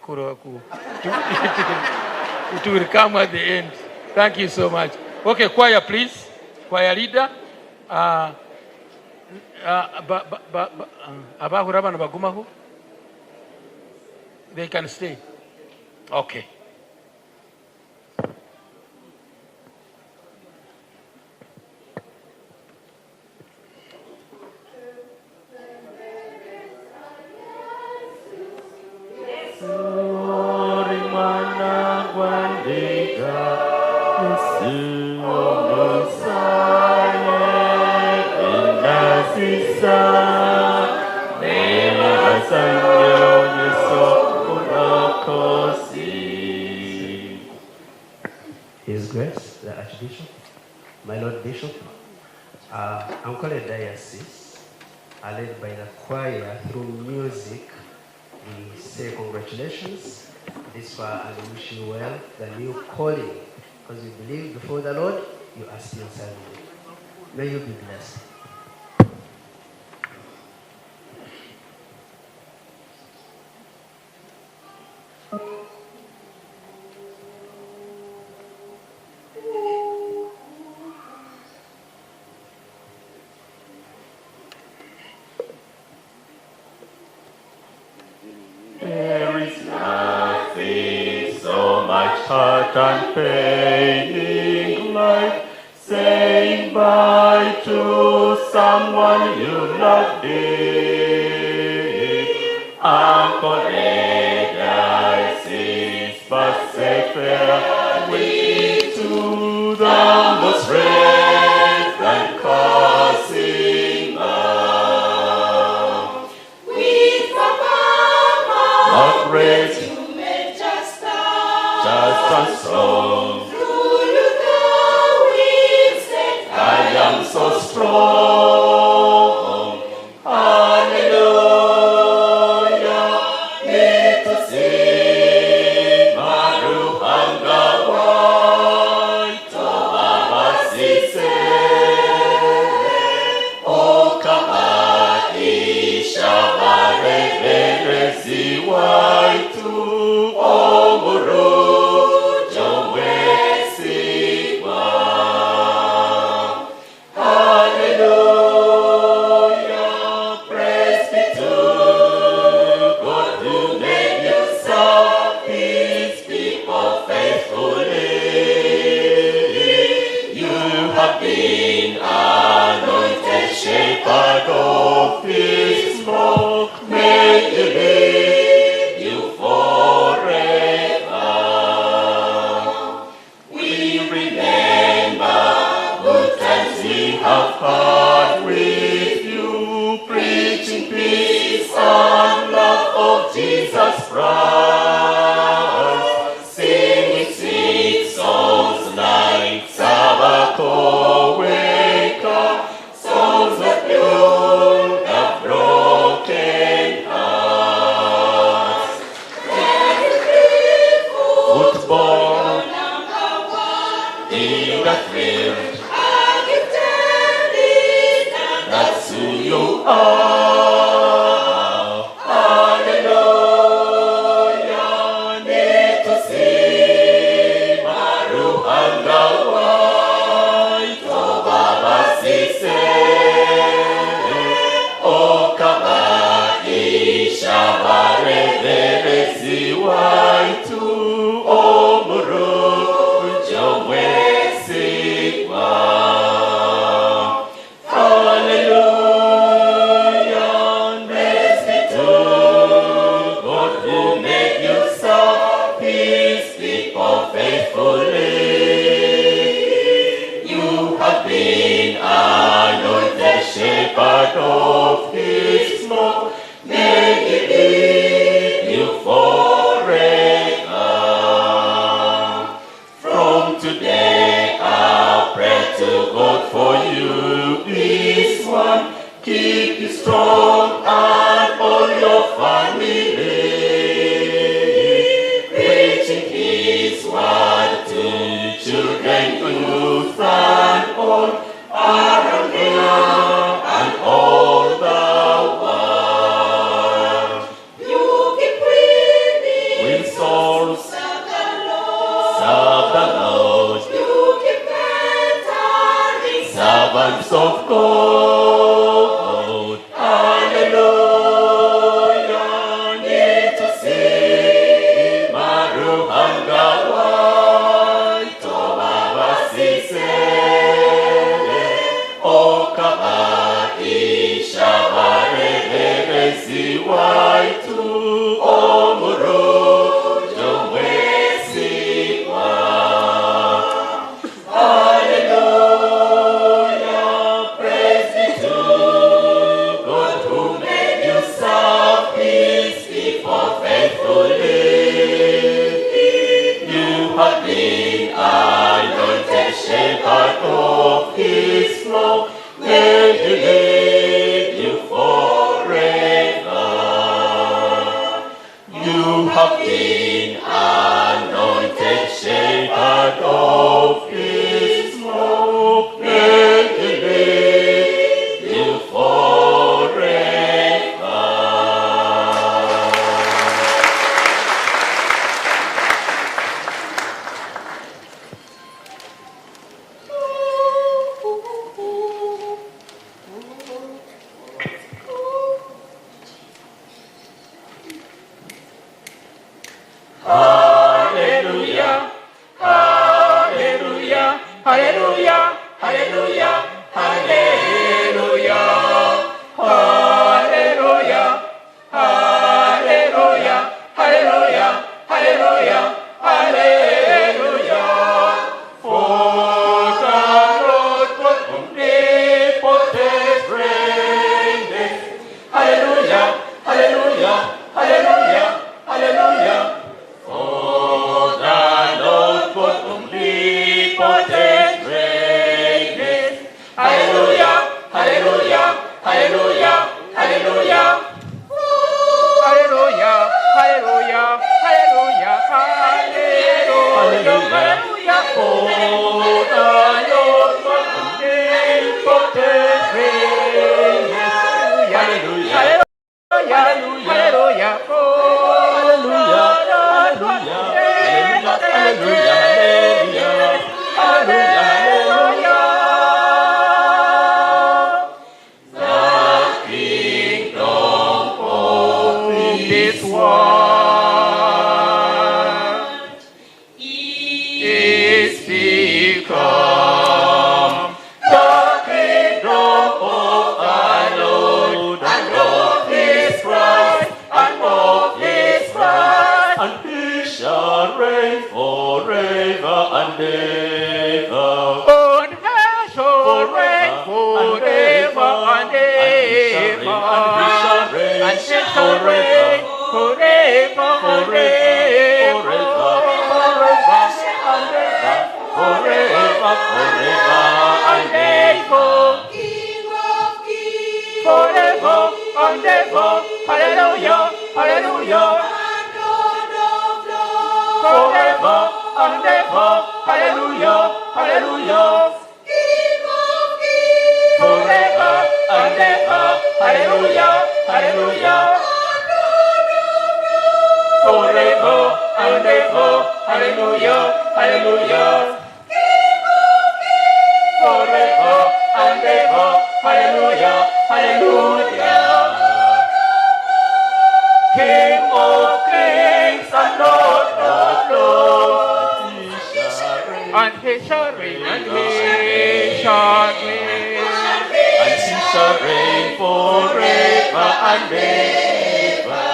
it will come at the end. Thank you so much. Okay, choir please. Choir leader. Abahura bana bagumaho. They can stay. Okay. His Grace, the Archbishop, my Lord Bishop, Ankole Dayosisi, are led by the choir through music. We say congratulations this far and we wish you well the new calling, because we believe before the Lord you are still serving. May you be blessed. There is nothing so much hurt and paining like saying bye to someone you love dear. Ankole Dayosisi, but say farewell to the most friends and causes. of His smoke, may He lead you forever. We remember good times we have had with you, preaching peace and love of Jesus Christ. Singing sweet songs like Sabbath, wake up, songs of pure the broken hearts. Football in the field, that's who you are. Hallelujah, need to see Maruhanga white, oh Baba Sise, oh Kabaisha Barezi white, oh Muru, Jomwe Sigma. Hallelujah, praise be to God who made you so, His people faithfully. You have been anointed shepherd of His flock, may He lead you forever. From today I pray to God for you is one, keep you strong and all your family, preaching His word to children, youth and all around here and all the world. You keep winning, Win souls, serve the serve the Lord, You keep entering, servants of God. Hallelujah, need to see Maruhanga white, oh Baba Sise, oh Kabaisha Barezi white, oh Muru, Jomwe Sigma. Hallelujah, praise be to God who made you serve His people faithfully. You have been anointed shepherd of His flock, may He lead you forever. You have been anointed shepherd of His flock, may He lead you forever. Hallelujah, hallelujah, hallelujah, hallelujah, hallelujah, hallelujah, hallelujah, hallelujah, hallelujah, hallelujah. For the Lord was omnipotent reigneth. Hallelujah, hallelujah, hallelujah, hallelujah. For the Lord was omnipotent reigneth. Hallelujah, hallelujah, hallelujah, hallelujah. Hallelujah, hallelujah, hallelujah, hallelujah, hallelujah. For the Lord was omnipotent reigneth. Hallelujah, hallelujah, hallelujah, hallelujah, hallelujah, hallelujah, hallelujah, hallelujah. shall reign forever and ever. Forever and ever. King of kings, Forever and ever. Hallelujah, hallelujah. and Lord of lords, Forever and ever. Hallelujah, hallelujah. King of kings, Forever and ever. Hallelujah, hallelujah. Forever and ever. Hallelujah, hallelujah. Forever and ever. Hallelujah, hallelujah. King of kings and Lord of lords. And he shall reign, and he shall reign. And he shall reign forever and ever.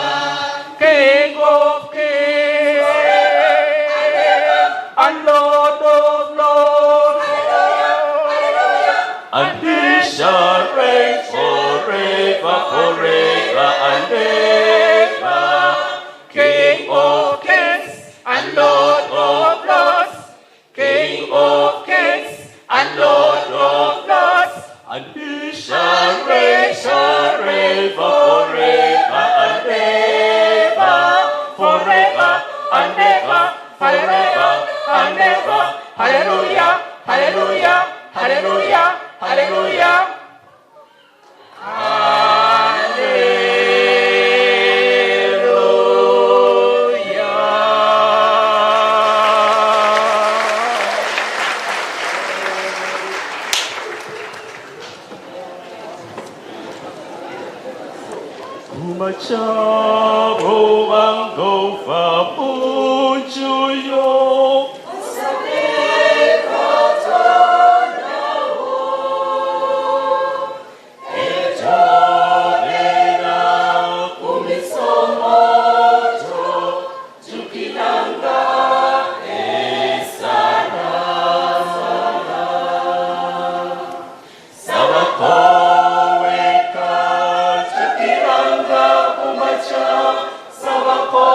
King of kings and Lord of lords. And he shall reign forever, forever and ever. King of kings and Lord of lords. King of kings and Lord of lords. And he shall reign forever and ever. Forever and ever, forever and ever. Hallelujah, hallelujah, hallelujah, hallelujah. Kumachabo wangofa pujuyo. Sabako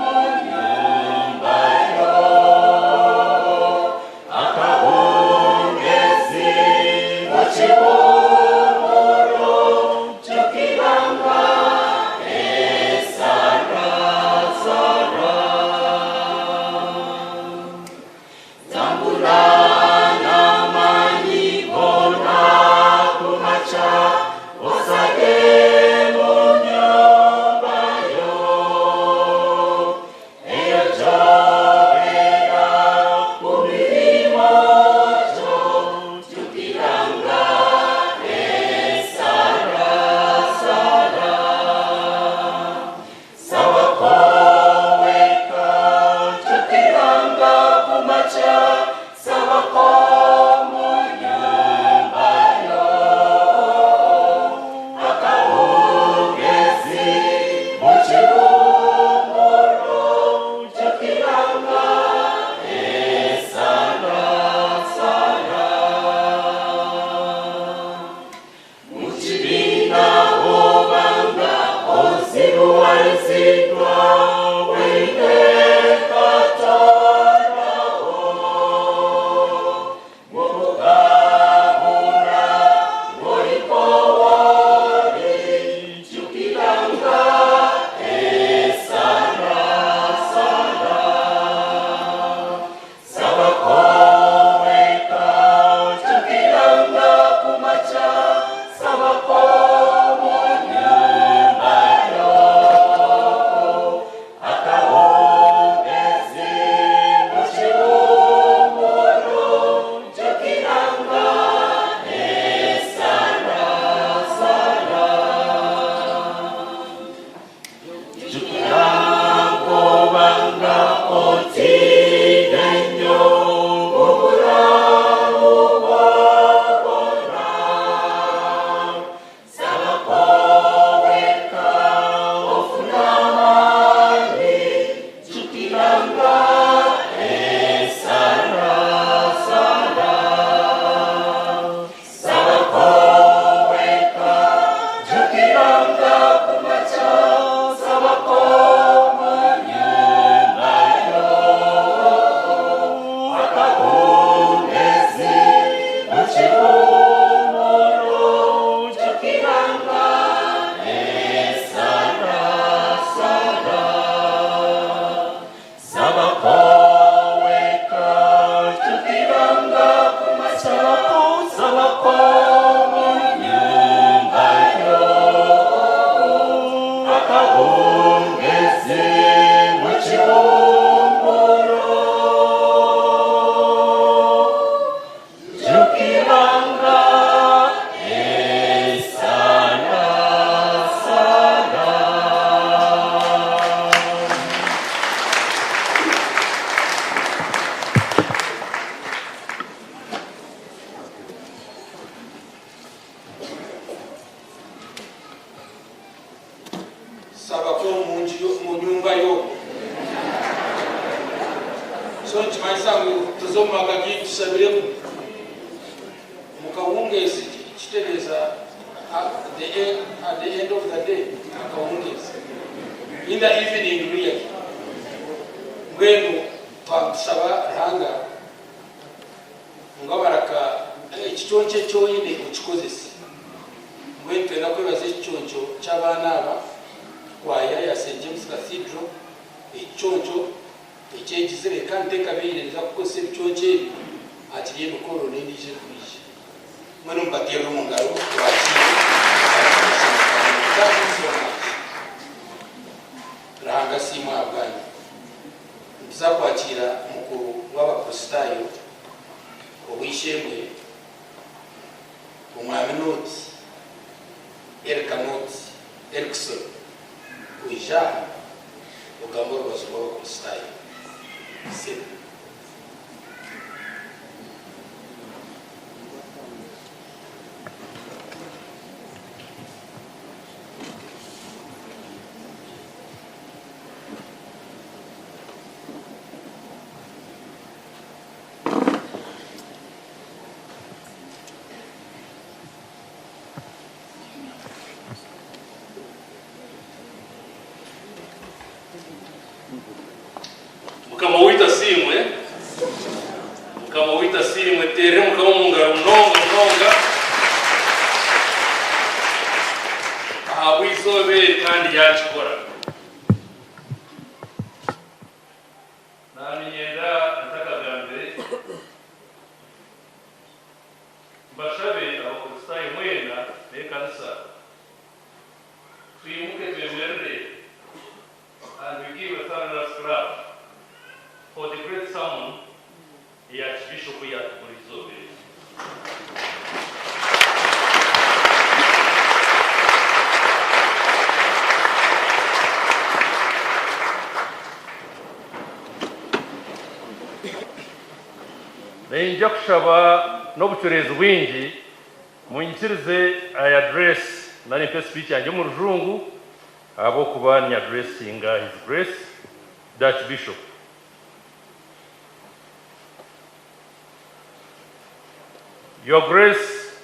munyumba ko mu nyumba yo so chimasangu tuzomaga tusabire mukawungezi kitereza at the end of the day mukawungezi in the evening really mwenu twamusaba hanga ngabaraka ekichonche cyoyine ukikozese mwenu twena kwebaza ekichoncho cy'abana aba kwaya ya St. James Cathedral ekichoncho ekyekizire kandi tekabiririza kukozesa ebichoncho ebi akiri emikoro n'endije kubije mwenu mbatera mu ngalo ranga simu abwanyu mbiza kwakira mukuru w'abapositayo obwishemwe umwami noti Erkanot Erkson uija ugambo rwazo rw'abapositayo sebe mukama wita simwe tere mukama mungaro nonga ahabwizobe kandi yakikora namenyera ntakagambere mbashabe abapositayo mwena n'ekanisa twimuke twemerere and we give a thunderous clap for the great sermon the Archbishop yatugurizobe. Nenja kushaba n'obucurezi bwingi munyikirize address nari mpe speech yanjye mu rujungu abo kuba ni addressing His Grace the Archbishop. Your Grace,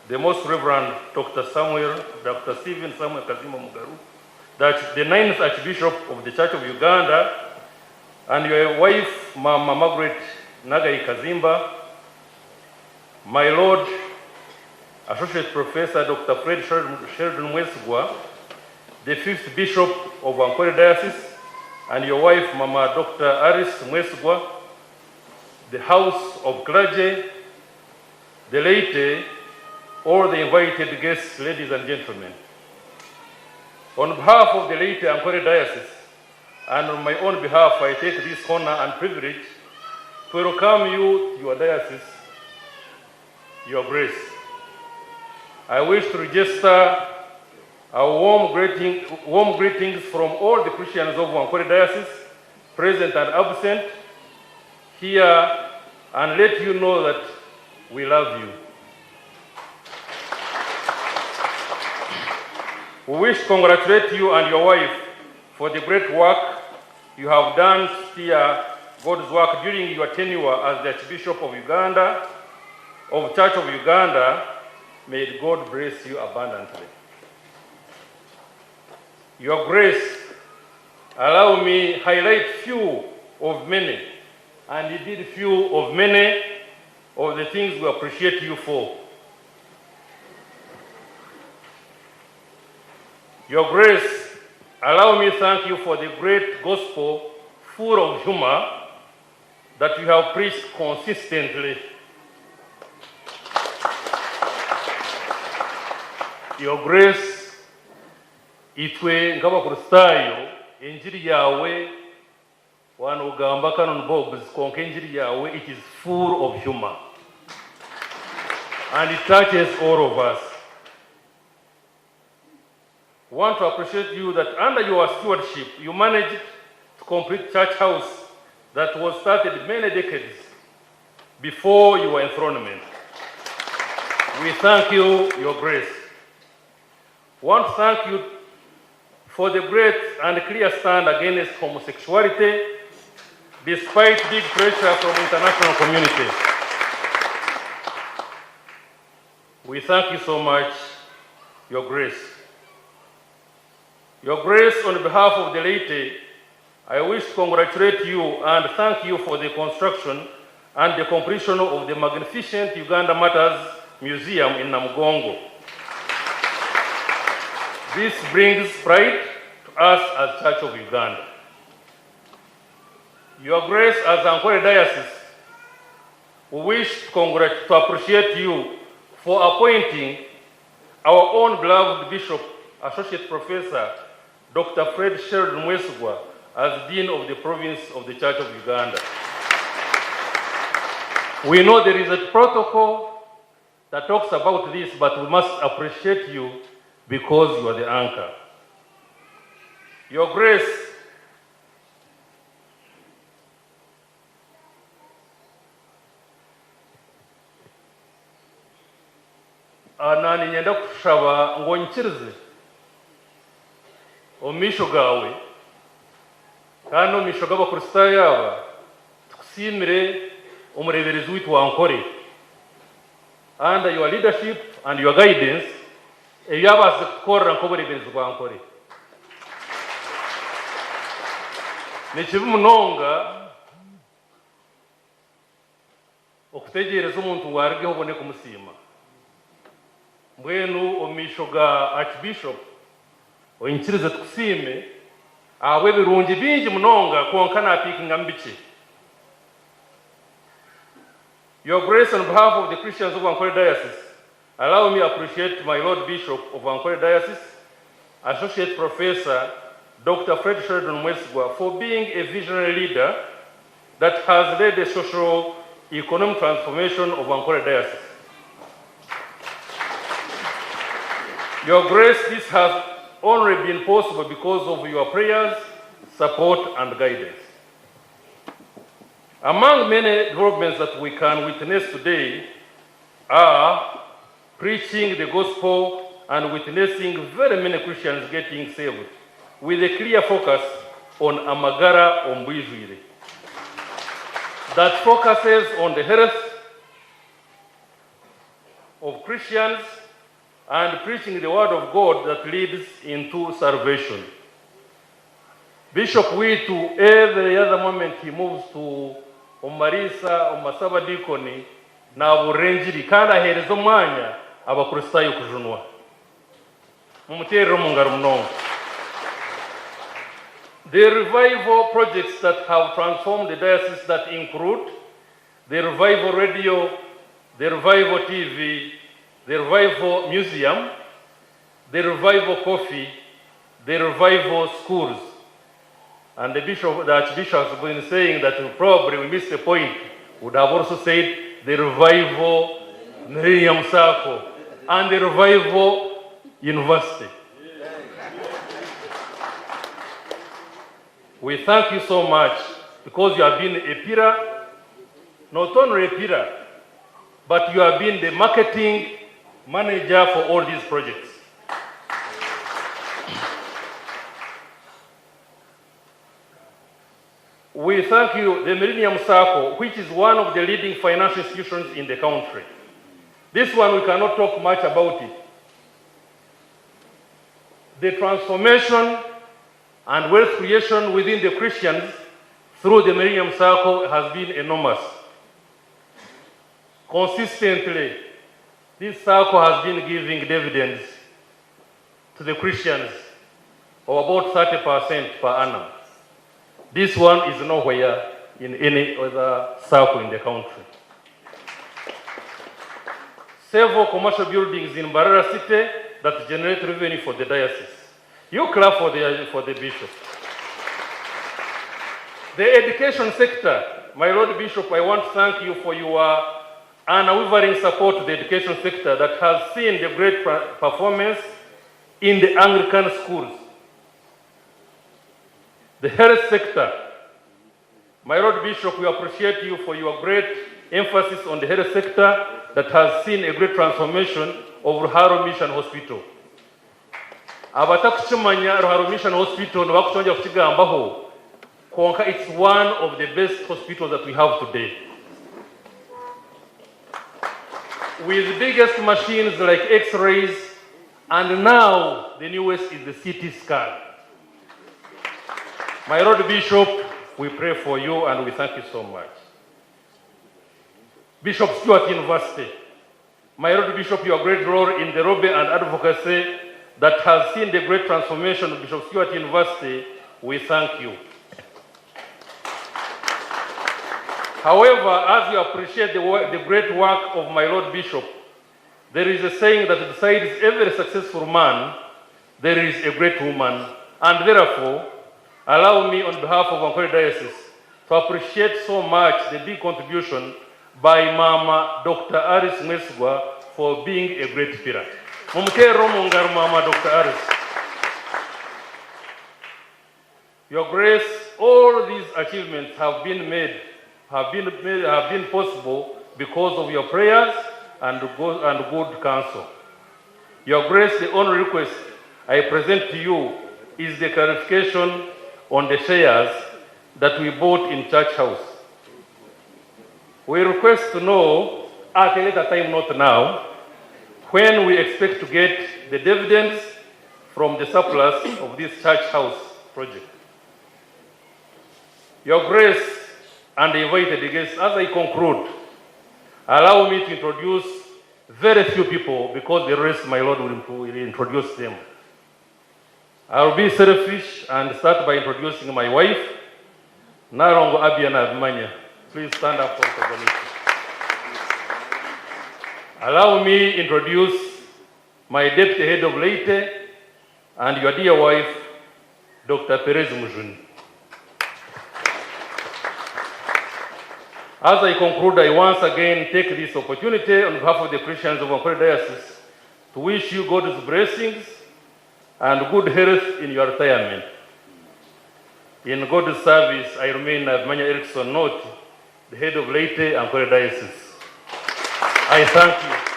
the Most Reverend Dr. Stephen Samuel Kaziimba Mugaru, that the 9th Archbishop of the Church of Uganda, and your wife, Mama Margaret Nagai Kaziimba, my Lord, Associate Professor Dr. Fred Sheldon Mwesgwa, the 5th Bishop of Ankole Diocese, and your wife, Mama Dr. Aris Mwesgwa, the House of Clergy, the laity, all the invited guests, ladies and gentlemen. On behalf of the laity Ankole Diocese, and on my own behalf, I take this honor and privilege to welcome you to your diocese, Your Grace. I wish to register our warm greetings from all the Christians of Ankole Diocese, present and absent, here, and let you know that we love you. We wish to congratulate you and your wife for the great work you have done to steer God's work during your tenure as the Archbishop of Uganda, of Church of Uganda. May God bless you abundantly. Your Grace, allow me highlight few of many, and indeed few of many of the things we appreciate you for. Your Grace, allow me thank you for the great gospel full of humor that you have preached consistently. Your Grace, itwe nk'abakristayo injiri yawe wanugamba Canon Bobs konka injiri yawe, it is full of humor and it touches all of us. We want to appreciate you that under your stewardship you managed to complete church house that was started many decades before your enthronement. We thank you, Your Grace. We want to thank you for the great and clear stand against homosexuality, despite big pressure from the international community. We thank you so much, Your Grace. Your Grace, on behalf of the laity, I wish to congratulate you and thank you for the construction and the completion of the magnificent Uganda Matters Museum in Namugongo. This brings pride to us as Church of Uganda. Your Grace, as Ankole Diocese, we wish to appreciate you for appointing our own beloved Bishop, Associate Professor, Dr. Fred Sheridan Mwesugwa, as Dean of the Province of the Church of Uganda. We know there is a protocol that talks about this, but we must appreciate you because you are the anchor. Your Grace, nani nyenda kushaba ngo nkirize omisho gawe kandi omisho g'abakristo yaba tukusimire umureberezi witu Ankole, under your leadership and your guidance ebyabase kukorera nk'obureberezi bwa Ankole nekibi munonga okutegereza omuntu warigeho obone kumusiima mbwenu omisho ga Archbishop oyinkirize tukusiime ahabwe ebirungi bingi munonga konka napiikinga mubiki. Your Grace, on behalf of the Christians of Ankole Diocese, allow me to appreciate my Lord Bishop of Ankole Diocese, Associate Professor Dr. Fred Sheridan Mwesugwa, for being a visionary leader that has led the socio-economic transformation of Ankole Diocese. Your Grace, this has only been possible because of your prayers, support, and guidance. Among many developments that we can witness today are preaching the gospel and witnessing very many Christians getting saved, with a clear focus on Amagara Ombwijwire, that focuses on the health of Christians and preaching the word of God that leads into salvation. Bishop Witu, every other moment he moves to Omarisa, Omasaba Dikoni, na Burenjiri, kandi ahereza umwanya abakristayo kujunwa. Mumuterero mungaro mnongo. The revival projects that have transformed the diocese that include the Revival Radio, the Revival TV, the Revival Museum, the Revival Coffee, the Revival Schools. And the Archbishop has been saying that we missed the point, would have also said the Revival Millennium Circle and the Revival University. We thank you so much because you have been a pillar, not only a pillar, but you have been the marketing manager for all these projects. We thank you, the Millennium Circle, which is one of the leading financial institutions in the country. This one, we cannot talk much about it. The transformation and wealth creation within the Christians through the Millennium Circle has been enormous. Consistently, this circle has been giving dividends to the Christians of about 30% per annum. This one is nowhere in any other circle in the country. Several commercial buildings in Mbarara City that generate revenue for the diocese. You clap for the bishop. The education sector, my Lord Bishop, I want to thank you for your unwavering support to the education sector that has seen the great performance in the Anglican schools. The health sector, my Lord Bishop, we appreciate you for your great emphasis on the health sector that has seen a great transformation of Haro Mission Hospital. abatakuchimanya Ruharo Mission Hospital bakutonja kukigambaho konka it's one of the best hospitals that we have today, with the biggest machines like x-rays, and now the newest is the CT scan. My Lord Bishop, we pray for you and we thank you so much. Bishop Stewart University, my Lord Bishop, your great role in the lobby and advocacy that has seen the great transformation of Bishop Stewart University, we thank you. However, as you appreciate the great work of my Lord Bishop, there is a saying that besides every successful man, there is a great woman, and therefore, allow me on behalf of Ankole Diocese to appreciate so much the big contribution by Mama Dr. Aris Mwesugwa for being a great pillar. Mumutero mungaru Mama Dr. Aris. Your Grace, all these achievements have been possible because of your prayers and good counsel. Your Grace, the only request I present to you is the clarification on the shares that we bought in Church House. We request to know at a later time, not now, when we expect to get the dividends from the surplus of this Church House project. Your Grace and invited guests, as I conclude, allow me to introduce very few people because the rest, my Lord, will introduce them. I'll be selfish and start by introducing my wife, Narongo Abiana Abimanya. Please stand up for recognition. Allow me introduce my deputy head of Leyte and your dear wife, Dr. Perez Mujuni. As I conclude, I once again take this opportunity on behalf of the Christians of Ankole Diocese to wish you God's blessings and good health in your retirement. In God's service, I remain Abimanya Erickson Not, the head of Leyte Ankole Diocese. I thank you.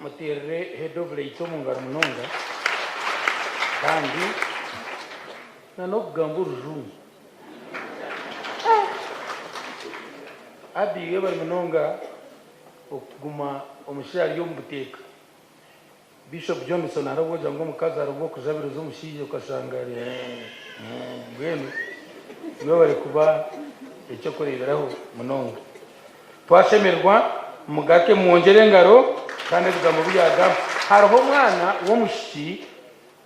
Matirre head of Leyte mungaru munonga kandi nanokugamba urujungu abiye bari munonga okuguma omushari y'omubuteka. Bishop Johnson aravuga ngo mukazi aravuga kujabiriza umushije ukashangari ngwenu niwe bari kuba icyo kureberaho munonga twashemerwa mugake mwongere ngaro kandi bigambo byaga hariho mwana wo mushi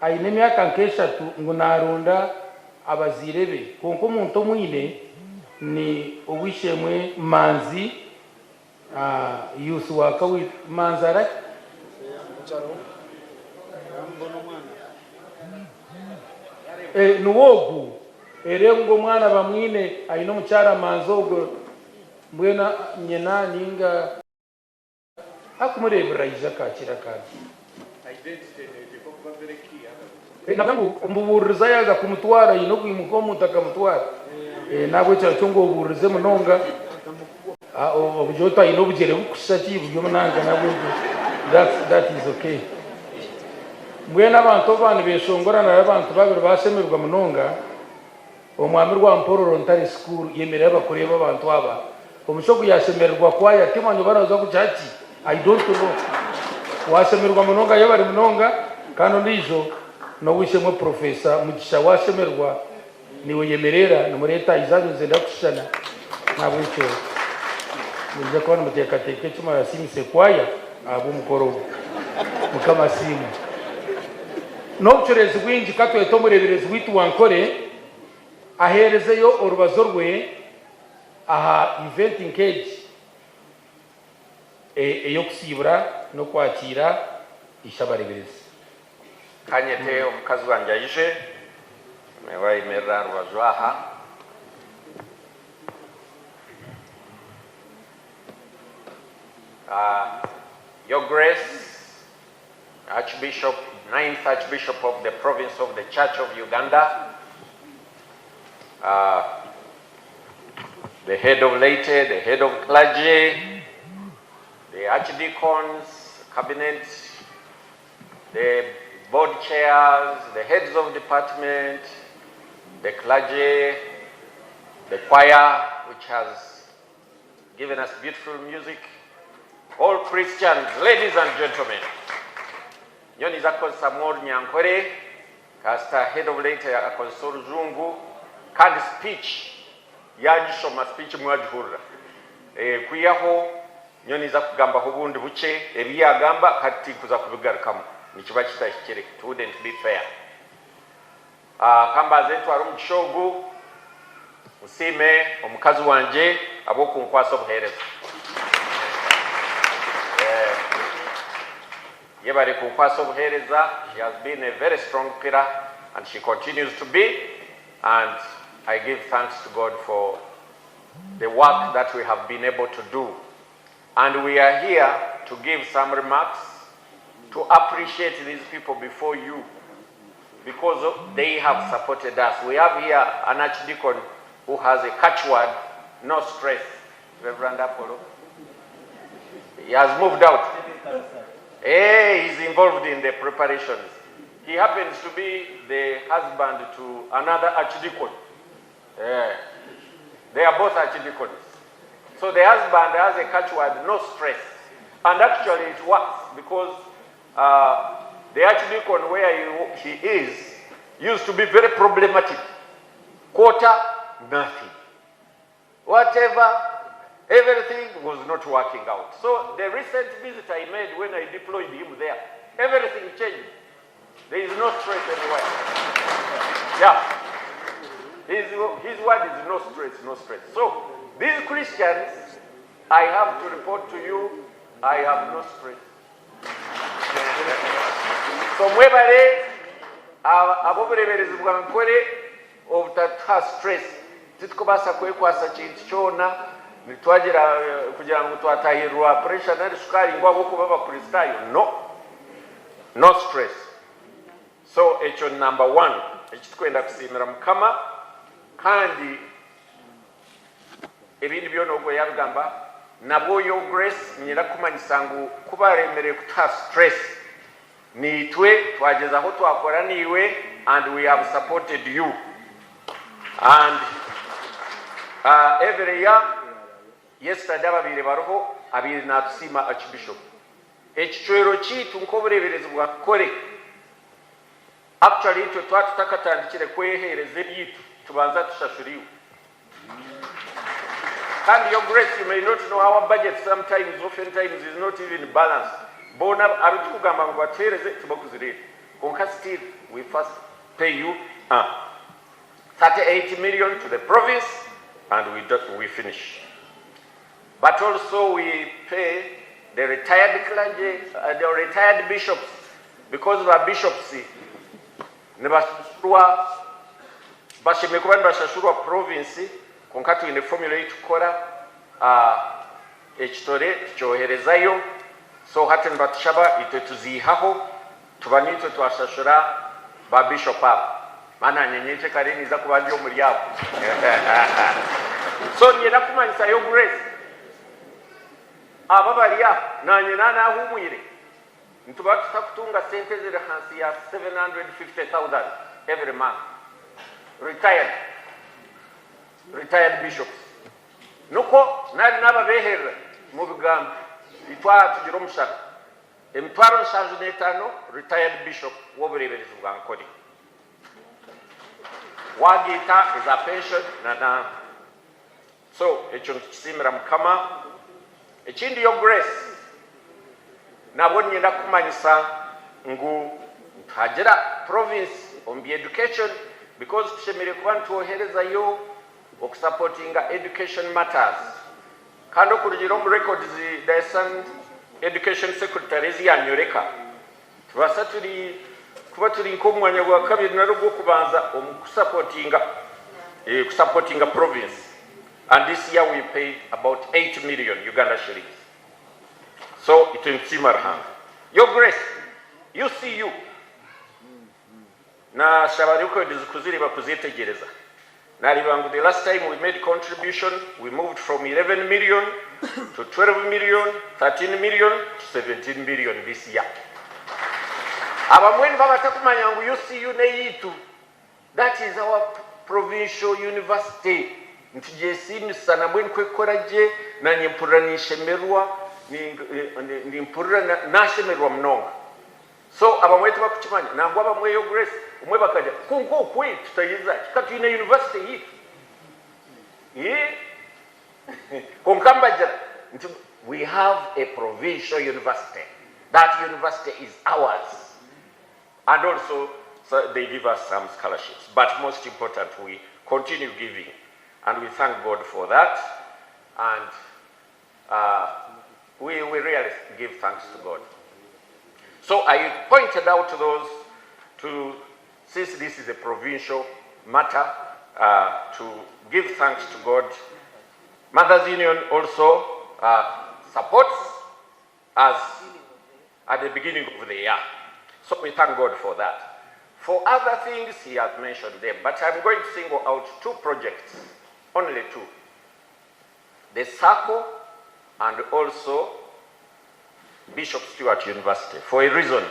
ayine myaka nkeshatu ngo narunda abazirebe konko umuntu mwine ni uwishemwe manzi yusu wakawi manzara nuwogu ngo mwana bamwine ayino mucyara manzo ubwo mbwena nyina ninga akumurebera iza kakira kandi nabwo mbuburiza yaza kumutwara yino kwimuko mutakamutwara nabwo cyo ngo uburize munonga obujota yino bugere bukusaki byo munanga nabwo that is okay. Mbwena abantu bane beshongorana n'abantu babiri basemerwa munonga omwami rwa Mporo Rontari School yemerera bakureba abantu aba omushogo yasemerwa kwa yatimanyo baraza kuchachi I don't know wasemerwa munonga yabari munonga kano ndizo no wishemwe professor mugisha wasemerwa niwe yemerera no mureta izazo zenda kushana nabwo cyo nje kwa muteka teke chuma yasimse kwaya abo mukoro mukama simu no chorezi winji katwe tomureberezi witu Ankole aherezeyo orubazo rwe aha eventing cage eyo kusibura no kwakira ishabareberezi kanyete omukazi wanje ayije mewayimerera rubazo aha Your Grace, Archbishop, 9th Archbishop of the province of the Church of Uganda, the head of laity, the head of clergy, the archdeacons, cabinet, the board chairs, the heads of department, the clergy, the choir, which has given us beautiful music, all Christians, ladies and gentlemen. Nyoni zako Samor Nyankore, kasta head of laity akonsoro Zungu, kandi speech, yajishoma speech mwajhura. Kuyaho, nyoni za kugamba hubundi buche, ebiya gamba kati kuza kubigarukamu. Nikiba kitashikire, it wouldn't be fair. Kamba zetu arumugishogu, usime omukazi wanje aboku nkwaso buhereza. Yebare kunkwaso buhereza, she has been a very strong pillar and she continues to be, and I give thanks to God for the work that we have been able to do. And we are here to give some remarks, to appreciate these people before you, because they have supported us. We have here an archdeacon who has a catchword, no stress. Reverend Apollo. He has moved out. Hey, he's involved in the preparations. He happens to be the husband to another archdeacon. They are both archdeacons. So the husband has a catchword, no stress. And actually it works, because the archdeacon where he is used to be very problematic. Quarter, nothing. Whatever, everything was not working out. So the recent visit I made when I deployed him there, everything changed. There is no stress anywhere. Yeah. His word is no stress, no stress. So these Christians, I have to report to you, I have no stress. So mwebale abobureberezi bwa Ankole obutata stress titukubasa kwekwasa kintu kyona nitwagira kugira ngo twatahirwa pressure na sukari ngo aboko baba kristayo. No stress. So ekyo number 1 ekitwenda kusimira mukama, kandi ebindi byonogo yabigamba nabo yo grace nyira kumanyisa ngo kubaremereye kuta stress nitwe twageza aho twakora niwe, and we have supported you. And every year, yesterday babire baroho abiri natusima Archbishop ekichwero kitu nkobureberezi bwa Ankole. Actually ito twatutakatandikire kwehereze byitu tubanza tushashuriwe. And your grace, you may not know our budget sometimes, oftentimes is not even balanced. Bona abitukugamba ngo batereze tubakuzire. Konka still we first pay you 38 million to the province, and we finish. But also we pay the retired clergy, the retired bishops, because of our bishops nebashurwa bashimekuba bashashurwa province konkatu in the formula itukora ekitore cyoherezayo. So haten batshaba ite tuzihaho tubanito twashashura ba bishop mana nyenyeche kareni za kubandi yo muri yabo. So nyina kumanyisa yo grace ababariya nanye nana ahumwire ntubatu takutunga sente zire hansi ya 750,000 every month. Retired bishops nuko nari nababeherera mu bigambo itwara tugira umushaka emitwaro nshanju n'etano retired bishop w'obureberezi bwa Ankole wagita is a pension na so ekyo kisimira mukama. Ekindi yo grace nabo nyenda kumanyisa ngu hagira province on the education, because tushemere kuba ntuohereza yo okusupportinga education matters. Kando kurugiro mu records Dayosisi education secretaries yanyoreka tubasa turi kuba turi nkomwanya gwa kabiri na rugo kubanza kusupportinga province, and this year we paid about 8 million Uganda shillings. So it will simmer hand. Your grace, you see you na shabaruko dizikuziri bakuzitegereza Nalibangu, the last time we made contribution, we moved from 11 million to 12 million, 13 million to 17 million this year. Abamweni babatakumanya ngu UCU neyitu. That is our provincial university. Ntijesimisa na bweni kwekoraje na nyempura nishemerwa ni mpura nashemerwa mnonga. So abamwetu bakukimanya nangwa abamwe yo Grace umwe bakaja kunko kwe tutayiza kati ine university hii. Konkambajara we have a provincial university. That university is ours. And also so they give us some scholarships. But most important, we continue giving. And we thank God for that. And we really give thanks to God. So I pointed out to those since this is a provincial matter, to give thanks to God. Mothers Union also supports us at the beginning of the year. So we thank God for that. For other things, he has mentioned them, but I'm going to single out two projects, only two. The SACCO and also Bishop Stewart University, for a reason,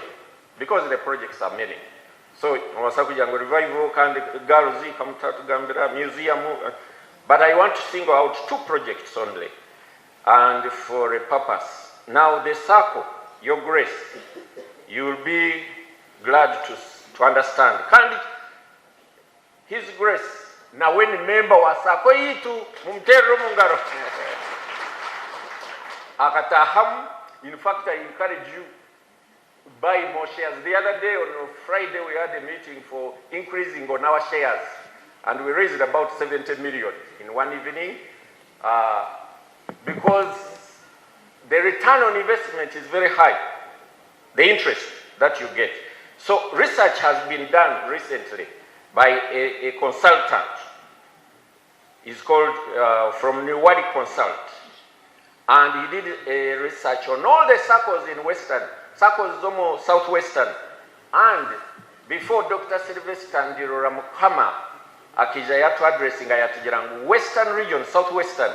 because the projects are many. So, revival, girls, Gambira, museum, but I want to single out two projects only, and for a purpose. Now, the SACCO, Your Grace, you will be glad to understand. Kandi, His Grace, na when member wa SACCO yitu, mumtero mungaro. Akataham, in fact, I encourage you to buy more shares. The other day, on Friday, we had a meeting for increasing on our shares. And we raised about 70 million in one evening because the return on investment is very high, the interest that you get. So research has been done recently by a consultant. He's called from Newari Consult. And he did a research on all the SACCOs in Western, SACCOs Zomo Southwestern. And before Dr. Sylvester Ndirora Mukama akija yatu addressing ayatujirangu Western region, Southwestern,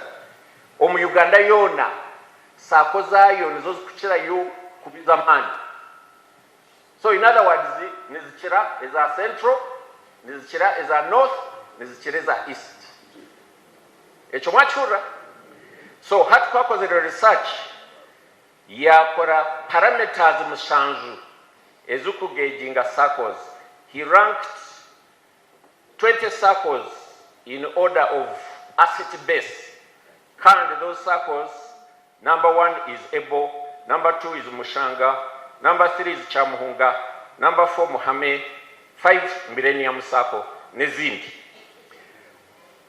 omu Uganda yona, SACCO zayo nizo zikuchira yo kubizamani. So in other words, nizichira is a central, nizichira is a north, nizichira is a east. Echo mwachura. So hatu kwako zile research yakora parameters mushanju ezuku gauginga SACCOs. He ranked 20 SACCOs in order of asset base. Currently those SACCOs, number 1 is Ebo, number 2 is Mushanga, number 3 is Chamuhunga, number 4 Muhame, 5 Millennium SACCO, Nezindi.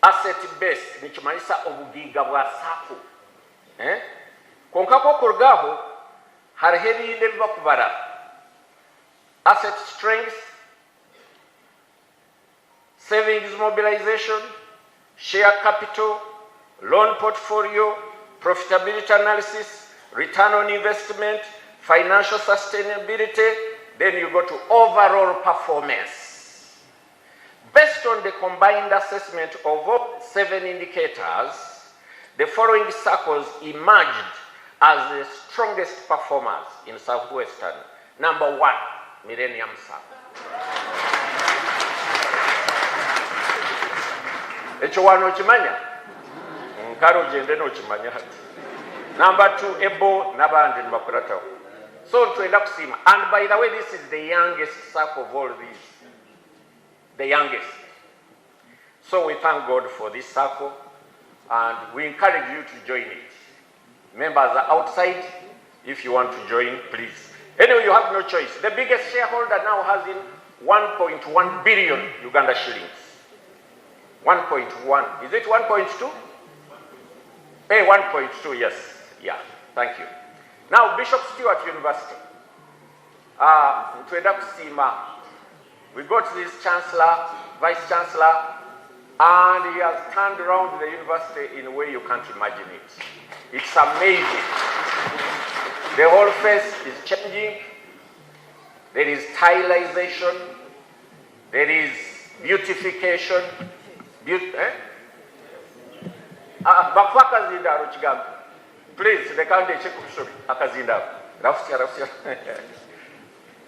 Asset base ni chimanisa obugiga bwa SACCO. Konkako kurgaho harheri leva kubara. Asset strength, savings mobilization, share capital, loan portfolio, profitability analysis, return on investment, financial sustainability, then you go to overall performance. Based on the combined assessment of all 7 indicators, the following SACCOs emerged as the strongest performers in Southwestern. Number 1, Millennium SACCO. Echo wano chimanya? Nkaro jende no chimanya hati. Number 2, Ebo nabandi nbakuratawo. So tuenda kusima. And by the way, this is the youngest SACCO of all these. The youngest. So we thank God for this SACCO and we encourage you to join it. Members are outside. If you want to join, please. Anyway, you have no choice. The biggest shareholder now has in 1.1 billion Uganda shillings. 1.1. Is it 1.2? Hey, 1.2, yes. Yeah, thank you. Now, Bishop Stewart University. We got this chancellor, vice chancellor, and he has turned around the university in a way you can't imagine it. It's amazing. The whole face is changing. There is tilization. There is beautification. Bakuwa Kazinda Chigamba. Please, the county check Akazinda. Rafsia.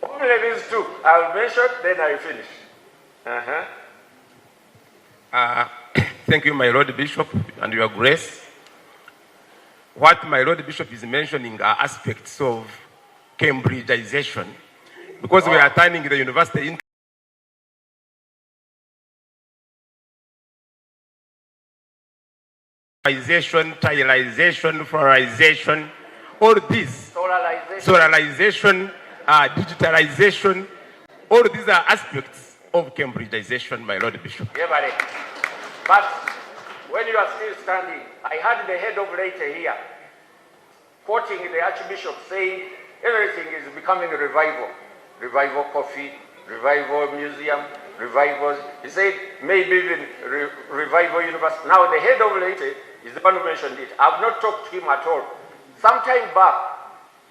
Only these two. I'll mention, then I finish. Thank you, my Lord Bishop, and your grace. What my Lord Bishop is mentioning are aspects of Cambridgeization, because we are turning the university into tileization, florization, all this, solarization, digitalization, all these are aspects of Cambridgeization, my Lord Bishop. Yeah, but when you are still standing, I had the head of later here quoting the Archbishop saying everything is becoming a revival. Revival coffee, revival museum, revivals. He said maybe even revival university. Now the head of later is the one who mentioned it. I've not talked to him at all. Sometime back,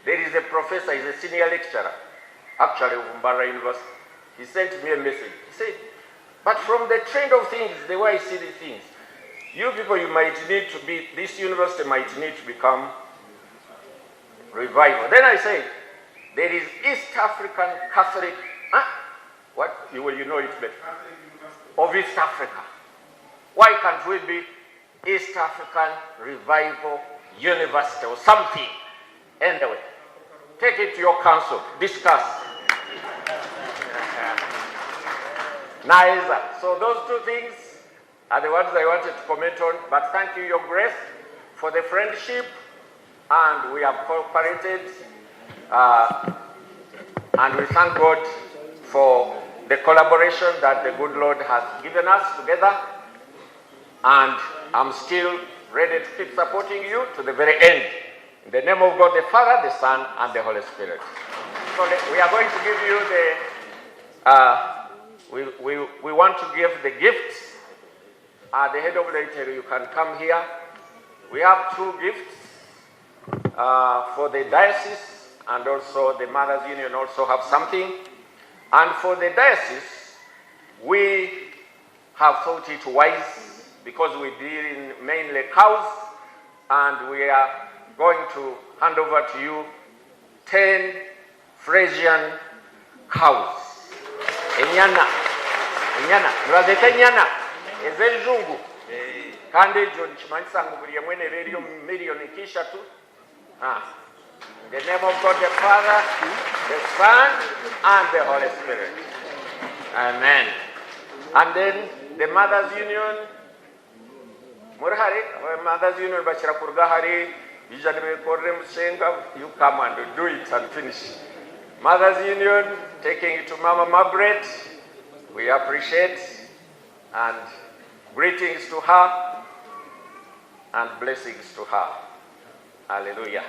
there is a professor, he's a senior lecturer, actually of Mbara University. He sent me a message. He said, but from the trend of things, the way I see the things, you people, you might need to be, this university might need to become revival. Then I said, there is East African Catholic, what? You know it better. Of East Africa. Why can't we be East African Revival University or something? Anyway, take it to your council, discuss. Nice. So those two things are the ones I wanted to comment on, but thank you, Your Grace, for the friendship, and we have cooperated, and we thank God for the collaboration that the good Lord has given us together, and I'm still ready to keep supporting you to the very end. In the name of God, the Father, the Son, and the Holy Spirit. So we are going to give you the, we want to give the gifts. The head of later, you can come here. We have two gifts for the diocese, and also the Mothers Union also have something. And for the diocese, we have thought it wise, because we deal in mainly cows, and we are going to hand over to you 10 Frisian cows. Enyana, mwazeta enyana, ezenjungu. Kandi John Chimanisa nguburiye mwene radio milioni kisha tu. In the name of God the Father, the Son, and the Holy Spirit. Amen. And then the Mothers Union, Mothers Union Bachira Kurgahari, you come and do it and finish. Mothers Union, taking it to Mama Margaret, we appreciate, and greetings to her and blessings to her. Hallelujah.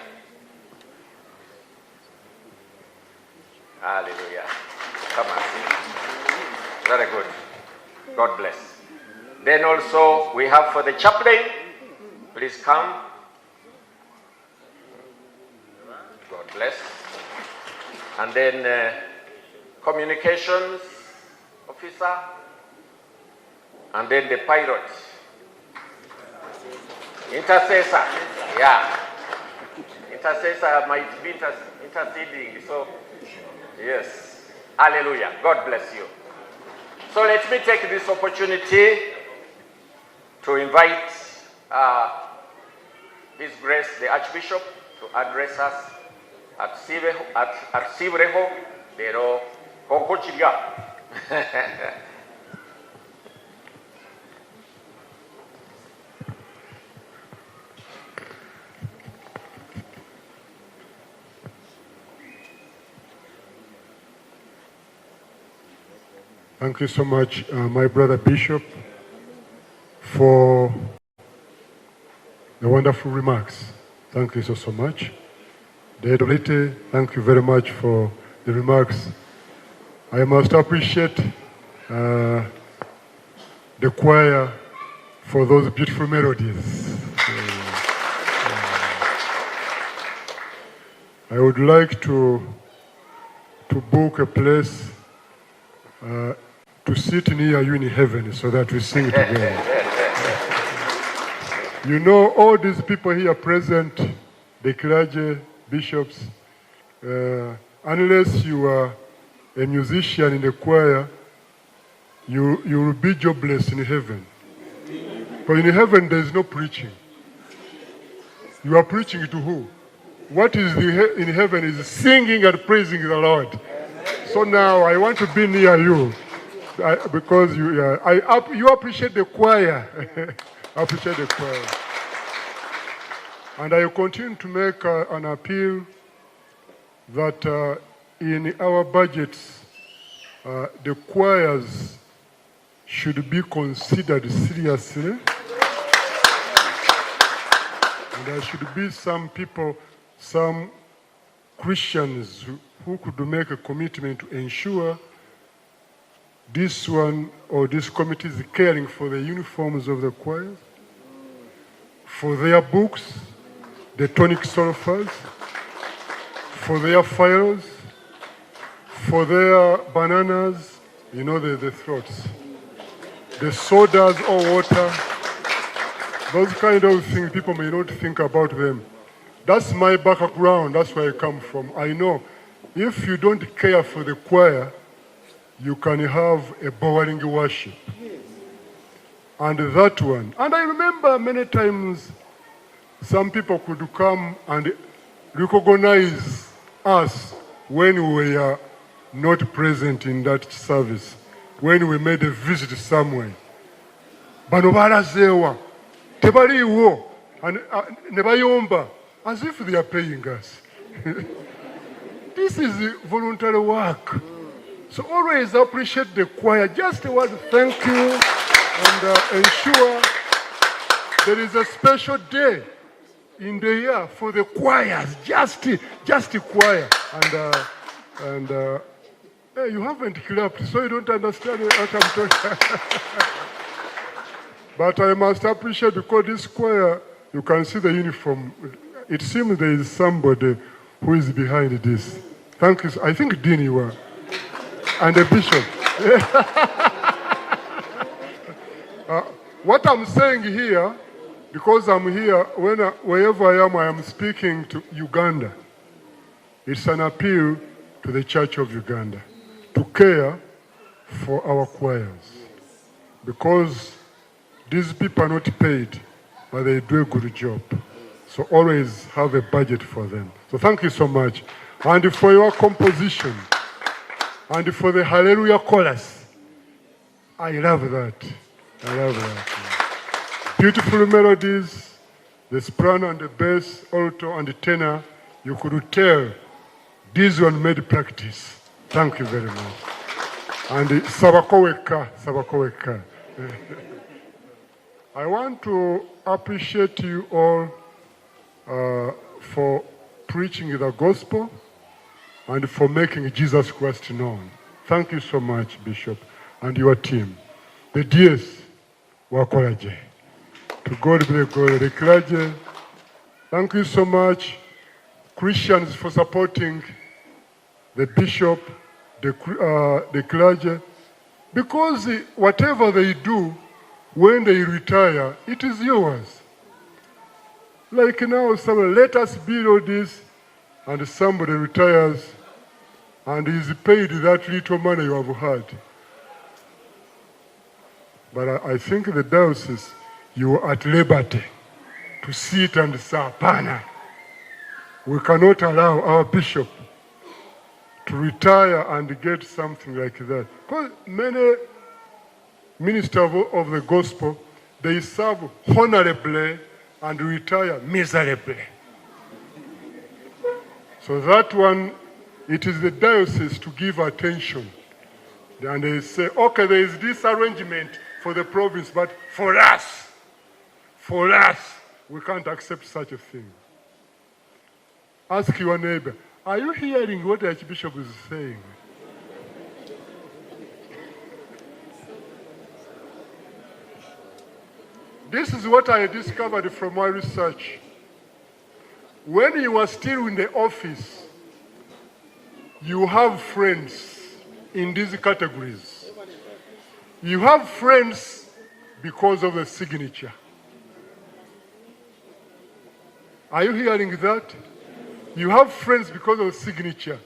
Hallelujah. Come and see. Very good. God bless. Then also we have for the chaplain, please come. God bless. And then communications officer, and then the pilot. Intercessor, yeah. Intercessor might be interceding, so yes. Hallelujah. God bless you. So let me take this opportunity to invite His Grace the Archbishop to address us at Sibreho, Dero Konkochiga. Thank you so much, my brother Bishop, for the wonderful remarks. Thank you so much. Dedolite, thank you very much for the remarks. I must appreciate the choir for those beautiful melodies. I would like to book a place to sit near you in heaven so that we sing together. You know, all these people here present, the clergy, bishops, unless you are a musician in the choir, you will be jobless in heaven. But in heaven, there is no preaching. You are preaching to who? What is in heaven is singing and praising the Lord. So now I want to be near you because you appreciate the choir. I appreciate the choir. And I continue to make an appeal that in our budgets, the choirs should be considered seriously. And there should be some people, some Christians who could make a commitment to ensure this one or this committee is caring for the uniforms of the choirs, for their books, the tonic sulfurs, for their files, for their bananas, you know, the throats, the sodas or water, those kind of things people may not think about them. That's my background, that's where I come from. I know if you don't care for the choir, you can have a boring worship. And that one, and I remember many times some people could come and recognize us when we were not present in that service, when we made a visit somewhere. Bano balazeewa, tebaliiwo, ne bayomba, as if they are paying us. This is voluntary work. So always appreciate the choir. Just a word, thank you, and ensure there is a special day in the year for the choirs, just choir. And hey, you haven't clapped, so you don't understand what I'm talking. But I must appreciate, because this choir, you can see the uniform. It seems there is somebody who is behind this. Thank you. I think Dean you are. And the bishop. What I'm saying here, because I'm here, wherever I am speaking to Uganda. It's an appeal to the Church of Uganda to care for our choirs. Because these people are not paid, but they do a good job. So always have a budget for them. So thank you so much. And for your composition, and for the Hallelujah chorus, I love that. I love that. Beautiful melodies, the soprano and the bass, alto and the tenor, you could tell this one made practice. Thank you very much. And Sabakoweka. I want to appreciate you all for preaching the gospel and for making Jesus Christ known. Thank you so much, Bishop, and your team. The DS, Wakolaje. To God be the glory. The clergy, thank you so much, Christians, for supporting the bishop, the clergy, because whatever they do, when they retire, it is yours. Like now, somebody, let us build this, and somebody retires, and is paid that little money you have had. But I think the diocese, you are at liberty to sit and say, "Hapana, we cannot allow our bishop to retire and get something like that." Because many ministers of the gospel, they serve honorably and retire miserably. So that one, it is the diocese to give attention. And they say, okay, there is this arrangement for the province, but for us, we can't accept such a thing. Ask your neighbor, are you hearing what the Archbishop is saying? This is what I discovered from my research. When you are still in the office, you have friends in these categories. You have friends because of the signature. Are you hearing that? You have friends because of the signature.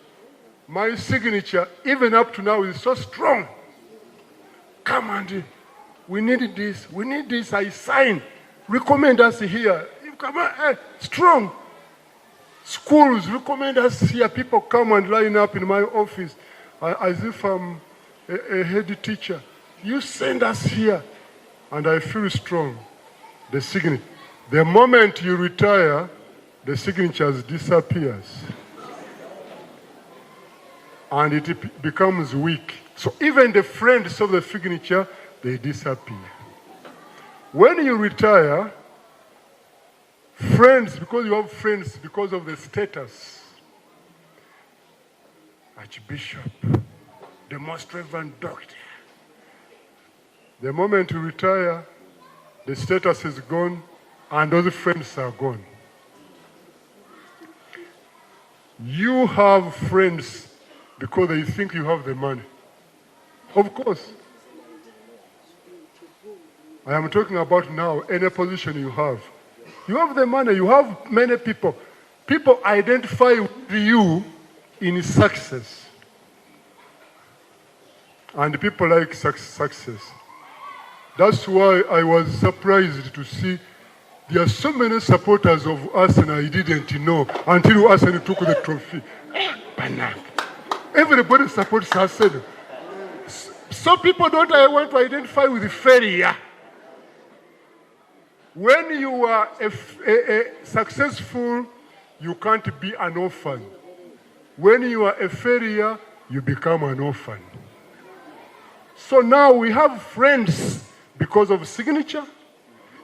My signature, even up to now, is so strong. Come and we need this, I sign. Recommend us here. Come on, strong. Schools recommend us here. People come and line up in my office as if I'm a head teacher. You send us here, and I feel strong. The signature. The moment you retire, the signatures disappears. And it becomes weak. So even the friends of the signature, they disappear. When you retire, friends, because you have friends because of the status, Archbishop, the most reverend doctor. The moment you retire, the status is gone and those friends are gone. You have friends because they think you have the money. Of course. I am talking about now any position you have. You have the money, you have many people. People identify with you in success. And people like success. That's why I was surprised to see there are so many supporters of us and I didn't know until Arsenal took the trophy. Everybody supports Arsenal. So people don't want to identify with failure. When you are a successful, you can't be an orphan. When you are a failure, you become an orphan. So now we have friends because of signature.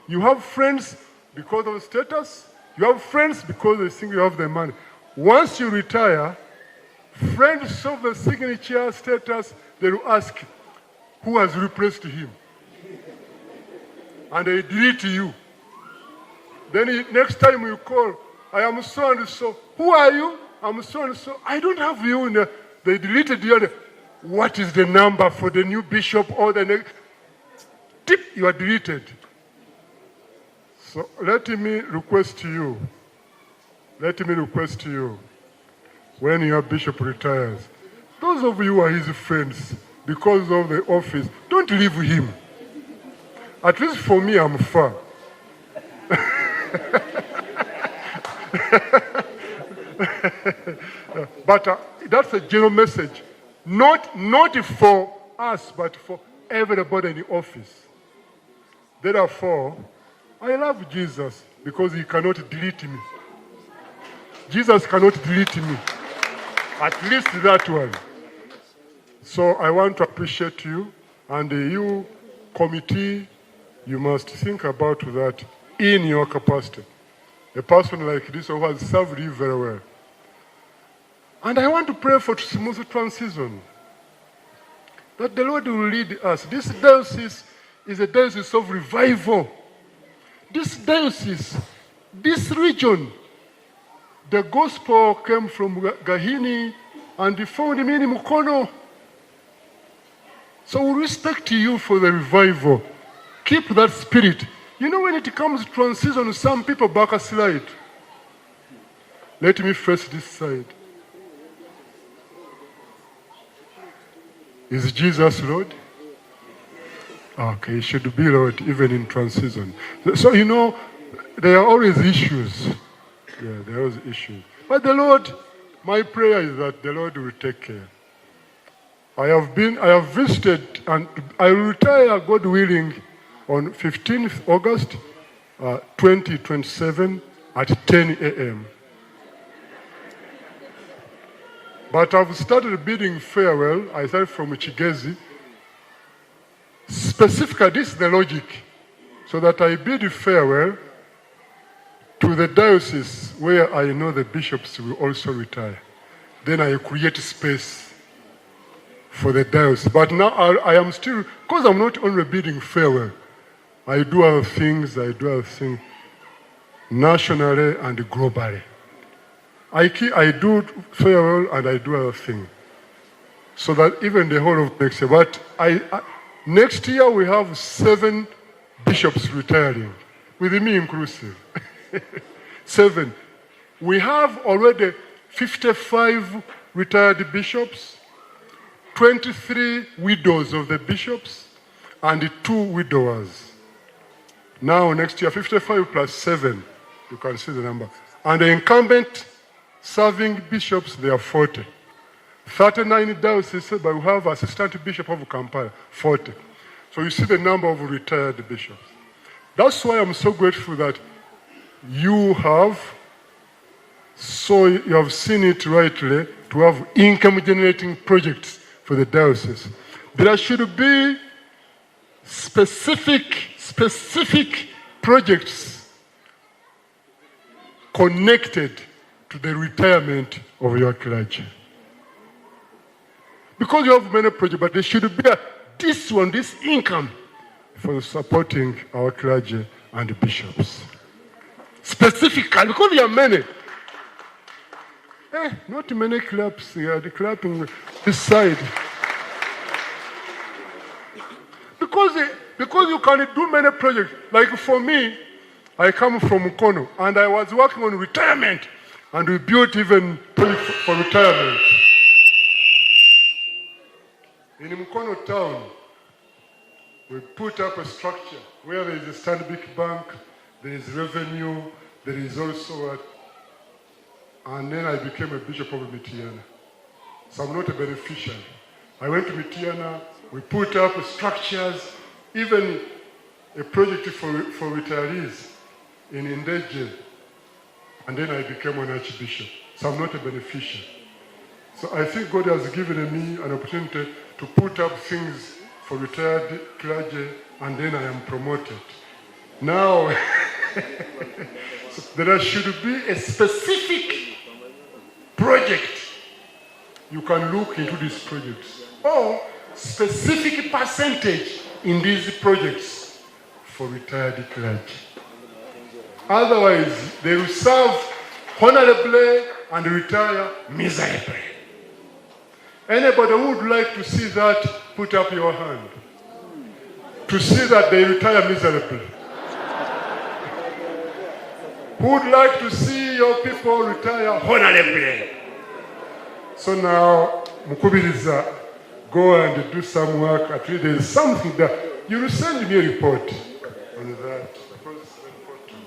You have friends because of status. You have friends because they think you have the money. Once you retire, friends of the signature status, they will ask, who has replaced him? And they delete you. Then next time you call, I am so and so. Who are you? I'm so and so. I don't have you in the, they deleted you. What is the number for the new bishop or the next? Tip, you are deleted. So let me request you. When your bishop retires, those of you who are his friends, because of the office, don't leave him. At least for me, I'm far. But that's a general message. Not for us, but for everybody in the office. Therefore, I love Jesus because he cannot delete me. Jesus cannot delete me. At least that one. So I want to appreciate you, and you committee, you must think about that in your capacity. A person like this who has served you very well. And I want to pray for smooth transition. That the Lord will lead us. This diocese is a diocese of revival. This diocese, this region, the gospel came from Gahini and they found me in Mukono. So we respect you for the revival. Keep that spirit. You know, when it comes to transition, some people back a slide. Let me face this side. Is Jesus Lord? Okay, it should be Lord even in transition. So, you know, there are always issues. Yeah, there are always issues. But the Lord, my prayer is that the Lord will take care. I have visited, and I will retire, God willing, on 15th August 2027 at 10 a.m. But I've started bidding farewell. I started from Chigezi. Specifically, this is the logic. So that I bid farewell to the diocese where I know the bishops will also retire. Then I create space for the diocese. But now I am still, because I'm not only bidding farewell, I do other things nationally and globally. I do farewell and I do other things. So that even the whole of next year, but Next year we have 7 bishops retiring, with me inclusive. 7. We have already 55 retired bishops, 23 widows of the bishops, and 2 widowers. Now next year, 55 plus 7, you can see the number. And the incumbent serving bishops, they are 40. 39 dioceses, but we have assistant bishop of Kampala, 40. So you see the number of retired bishops. That's why I'm so grateful that you have seen it rightly to have income generating projects for the diocese. There should be specific projects connected to the retirement of your clergy. Because you have many projects, but there should be this income for supporting our clergy and bishops. Specifically, because there are many. Not many claps here, the clapping this side. Because you can do many projects. Like for me, I come from Mukono, and I was working on retirement, and we built even projects for retirement. In Mukono town, we put up a structure where there is a Stanbic Bank, there is revenue, there is also and then I became a bishop of Mitiana. So I'm not a beneficiary. I went to Mitiana, we put up structures, even a project for retirees in Indeje, and then I became an archbishop. So I'm not a beneficiary. So I think God has given me an opportunity to put up things for retired clergy, and then I am promoted. Now, so there should be a specific project. You can look into these projects, or specific percentage in these projects for retired clergy. Otherwise, they will serve honorably and retire miserably. Anybody who would like to see that, put up your hand. To see that they retire miserably. Who would like to see your people retire honorably? So now, Mukubiriza, go and do some work. At least there is something that you will send me a report on that, because it's very important.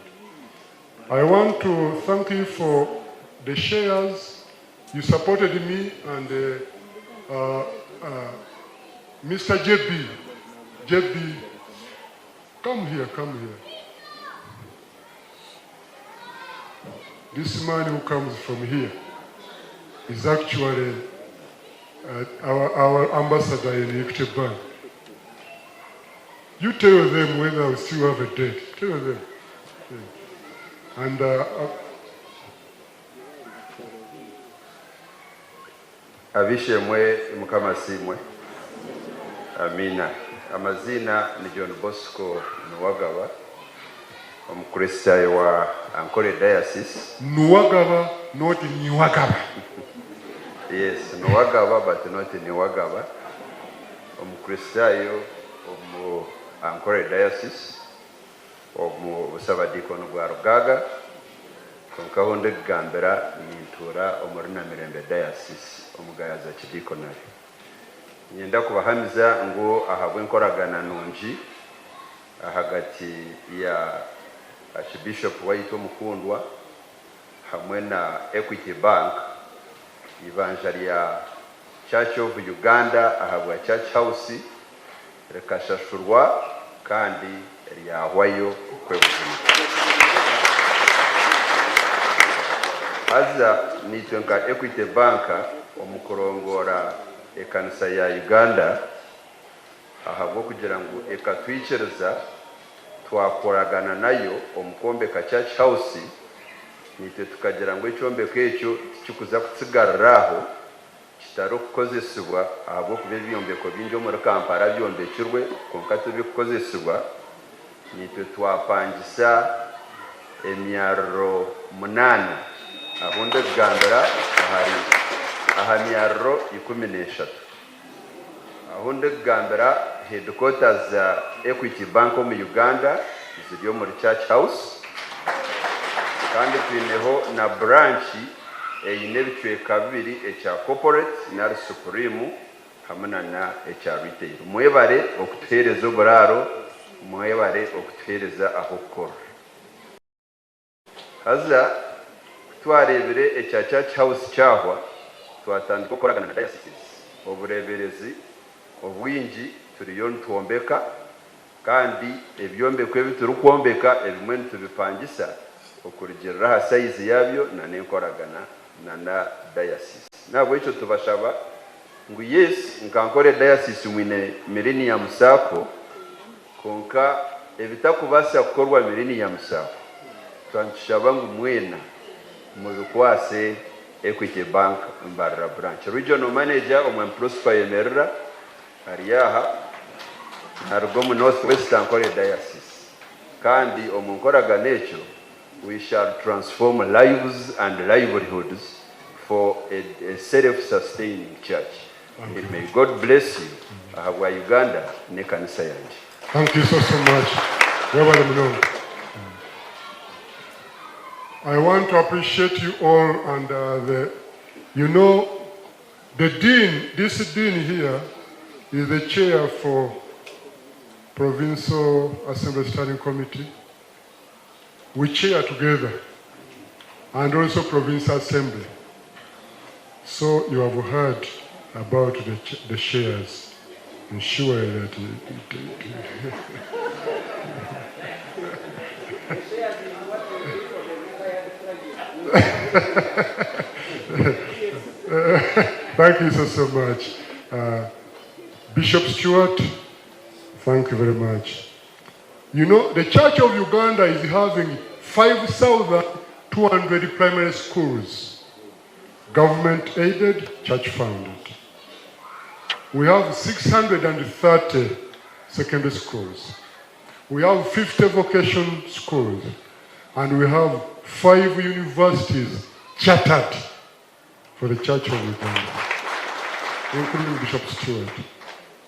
I want to thank you for the shares. You supported me, and Mr. JB, come here. This man who comes from here is actually our ambassador in Equity Bank. You tell them whether we still have a date. Tell them. And Abishemwe mukama simwe. Amina. Amazina ni John Bosco Nuwagaba, omukristayo wa Ankole Dayosisi. Nuwagaba, not Niwagaba. Yes, Nuwagaba, but not Niwagaba. Omukristayo omu Ankole Dayosisi, omu busabadikono bwa Rugaga, konkahonde gambera nintura omurina mirembe Dayosisi, omugayaza kidikonari. Nyenda kubahamiza ngo ahabwe nkoragana nungi hagati ya Archbishop Waito Mukundwa hamwe na Equity Bank, ibanja lya Church of Uganda ahabwa Church House rekashashurwa kandi lyahwayo kwebuzima. Aza nitwenka Equity Bank omukurongora ekanisa ya Uganda ahabwo kugira ngo ekatwichereza twakoragana nayo omukombe ka Church House nite tukagira ngo ekyombe ekyo kikuza kutsigarraho kitaro kukozesibwa ahabwo kuba byombeko bingi muri Kampala byombekirwe konkatu bikukozesibwa nite twapangisa emyarro 8 ahonde gambera aha myarro 13 ahonde gambera headquarters za Equity Bank mu Uganda ziri muri Church House, kandi twineho na branch eyine ebicweka bibiri ekya corporate na supreme hamwe na ekya retail. Mwebare okutuhereza oburaro, mwebare okutuhereza aho kukora. Haza twarebere ekya Church House cyahwa twatandika gukorana na Dayosisi obureberezi obwingi turiyo nitwombeka, kandi ebyombeko ebituri kwombeka ebimwe nitubipangisa okurugirira ha size yabyo na nenkoragana na Dayosisi. Nabwo icyo tubashaba ngo yes nkankore Dayosisi mwine millennium sako konka ebitakubasa kukorwa millennium sako twanshaba ngo mwena mubikwase Equity Bank Mbarara branch. Regional manager Prosper Yemerera ariyaha narwo mu North West Ankole Dayosisi, kandi omunkoragana ekyo we shall transform lives and livelihoods for a self-sustaining church. May God bless you. Ahabwa Uganda ne kanisa yanje. Thank you so much. I want to appreciate you all, and the dean, this dean here is the chair for Provincial Assembly Standing Committee. We chair together, and also Provincial Assembly. So you have heard about the shares. I'm sure that thank you so much. Bishop Stewart, thank you very much. You know, the Church of Uganda is having 5,200 primary schools, government aided, church funded. We have 630 secondary schools. We have 50 vocation schools, and we have 5 universities chartered for the Church of Uganda, including Bishop Stewart.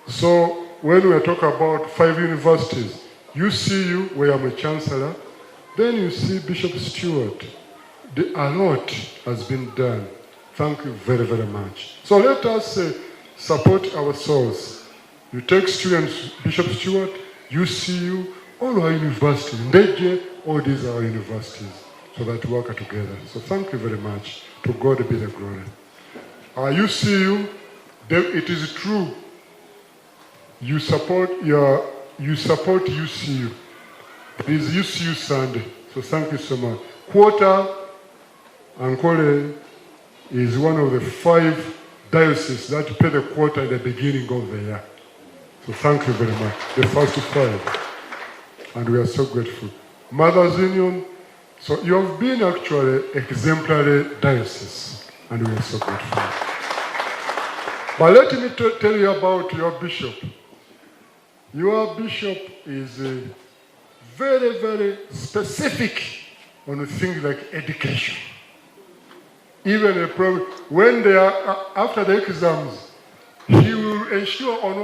So when we talk about 5 universities, UCU, where I'm a chancellor, then you see Bishop Stewart. A lot has been done. Thank you very, very much. So let us support our souls. You take students, Bishop Stewart, UCU, all our universities, Ndeje, all these are our universities, so that we work together. So thank you very much. To God be the glory. UCU, it is true, you support UCU. It is UCU Sunday, so thank you so much. Quota, Ankole is one of the 5 dioceses that pay the quota at the beginning of the year. So thank you very much. The first 5. And we are so grateful. Mothers Union, so you have been actually exemplary diocese, and we are so grateful. But let me tell you about your bishop. Your bishop is very, very specific on things like education. Even when they are after the exams, he will ensure on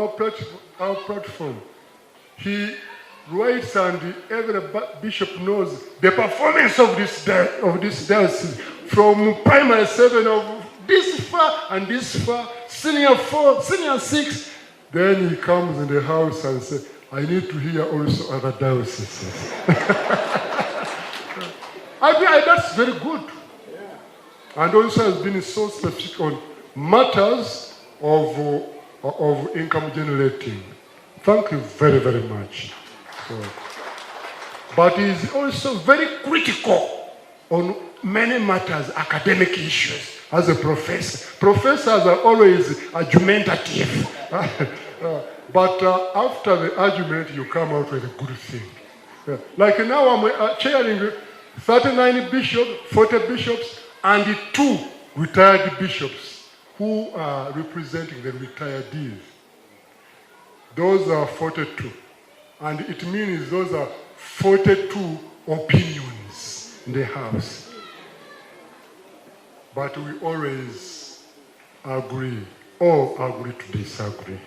our platform, he writes, and every bishop knows the performance of this diocese from primary 7 of this far and this far, senior 4, senior 6. Then he comes in the house and says, I need to hear also other dioceses. That's very good. And also has been so specific on matters of income generating. Thank you very, very much. But he is also very critical on many matters, academic issues. As a professor, professors are always argumentative. But after the argument, you come out with a good thing. Like now I'm chairing 39 bishops, 40 bishops, and 2 retired bishops who are representing the retirees. Those are 42. And it means those are 42 opinions in the house. But we always agree, or agree to disagree,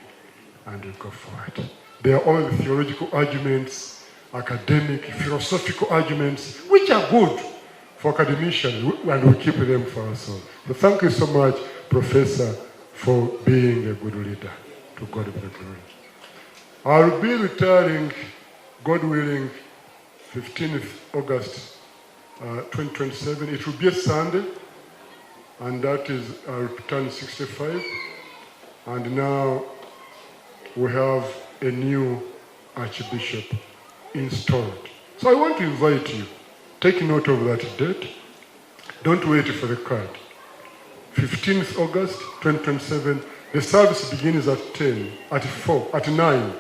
and we go forward. There are all the theological arguments, academic, philosophical arguments, which are good for academicians, and we keep them for ourselves. So thank you so much, Professor, for being a good leader. To God be the glory. I'll be retiring, God willing, 15th August 2027. It will be a Sunday, and that is, I'll turn 65. And now we have a new Archbishop installed. So I want to invite you, take note of that date. Don't wait for the card. 15th August 2027. The service begins at 10, at 4, at 9.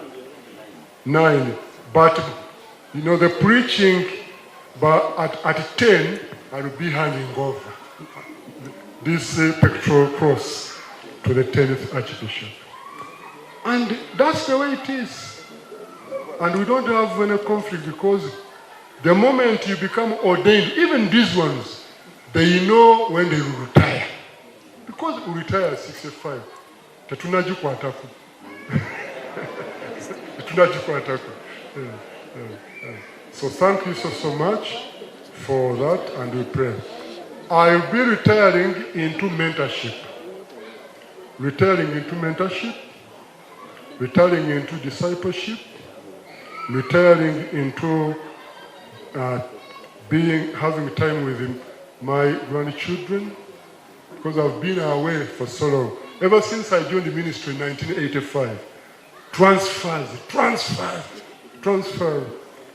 9. But, you know, the preaching, but at 10, I will be handing over this pectoral cross to the 10th Archbishop. And that's the way it is. And we don't have any conflict, because the moment you become ordained, even these ones, they know when they will retire. Because we retire at 65. So thank you so much for that, and we pray. I'll be retiring into mentorship. Retiring into mentorship, retiring into discipleship, retiring into having time with my grandchildren, because I've been away for so long. Ever since I joined the ministry in 1985, transfers.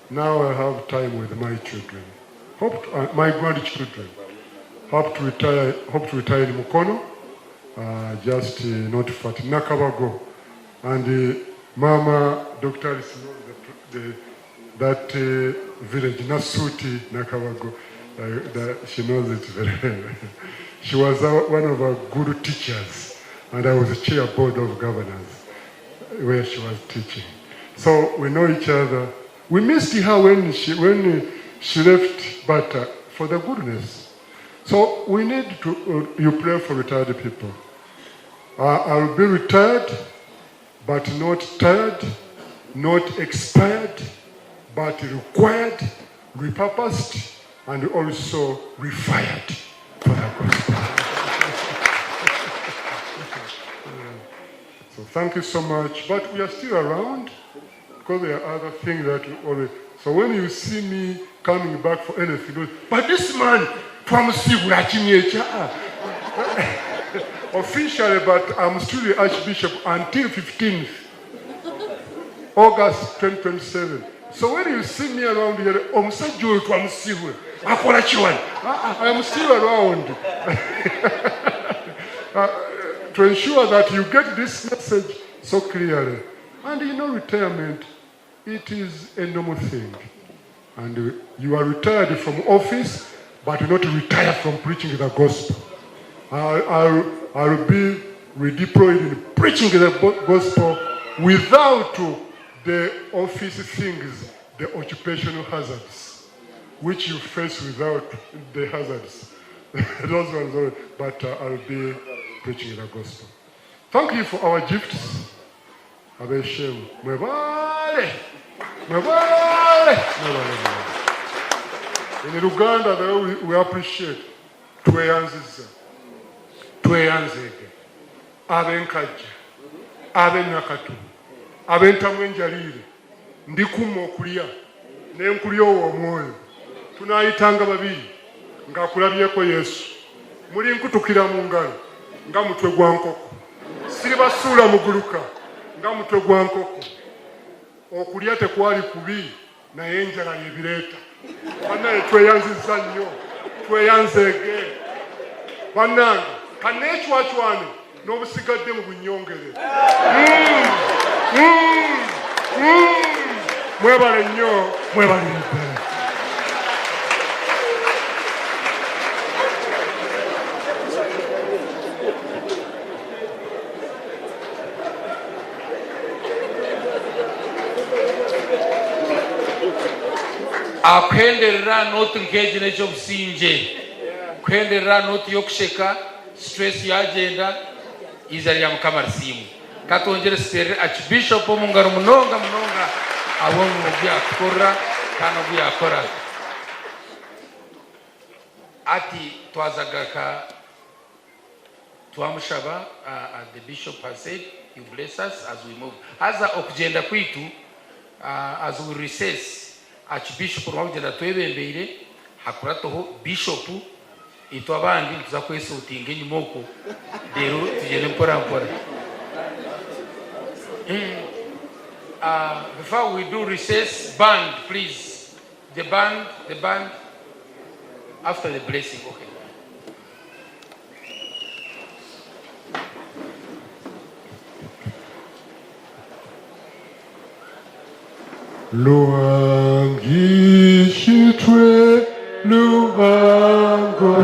Now I have time with my children, my grandchildren. Hope to retire in Mukono, just not far, Nakabago. And Mama, Dr. that village, Nasuti, Nakabago, she knows it very well. She was one of our good teachers, and I was the chair board of governors where she was teaching. So we know each other. We missed her when she left, but for the goodness. So we need to, you pray for retired people. I'll be retired, but not tired, not expired, but required, repurposed, and also refired for the gospel. So thank you so much. But we are still around, because there are other things that we always. So when you see me coming back for anything, but this man from Nasiibura officially, but I'm still the Archbishop until 15th August 2027. So when you see me around here, I am still around to ensure that you get this message so clearly. And you know, retirement, it is a normal thing. And you are retired from office, but not retire from preaching the gospel. I'll be redeployed in preaching the gospel without the office things, the occupational hazards, which you face without the hazards. Those ones, but I'll be preaching the gospel. Thank you for our gifts. Abeshem. Mwebale. In Uganda, we appreciate tweyanziza, tweyanzege, abenkajja, abenakatu, abentamu enjaliire, ndikuma okulya, n'enkulya ow'omwoyo. Tunaayitanga babiri, ng'akulabyeko Yesu. Muli nkutukira mu ngalo, nga mutwe gwa nkoko. Siribasuula muguluka, nga mutwe gwa nkoko. Okulya tekwali kubi, naye enjala yebireeta. Bannange tweyanziza nnyo, tweyanzeege. Bannange, kanneecwacwane n'obusigadde mu bunnyongere. Mwebale nnyo, mwebalire ddala. akwenderera noti nkeji n'ekyobusinge, kwenderera noti y'okusheka, stress ya agenda iza lya Mukama lisiimu. katongere siterere Archbishop omungaro munonga abo mu byakora kana byakora ati twazagaka twamushaba the bishop has said you bless us as we move aza okugenda kwitu as we recess Archbishop rwagenda twebembeire hakuratoho bishop ito abandi tuza kwesutinga enyuma uko rero tugende mpora before we do recess, band please, the band after the blessing. Okay. Luangishitwe luango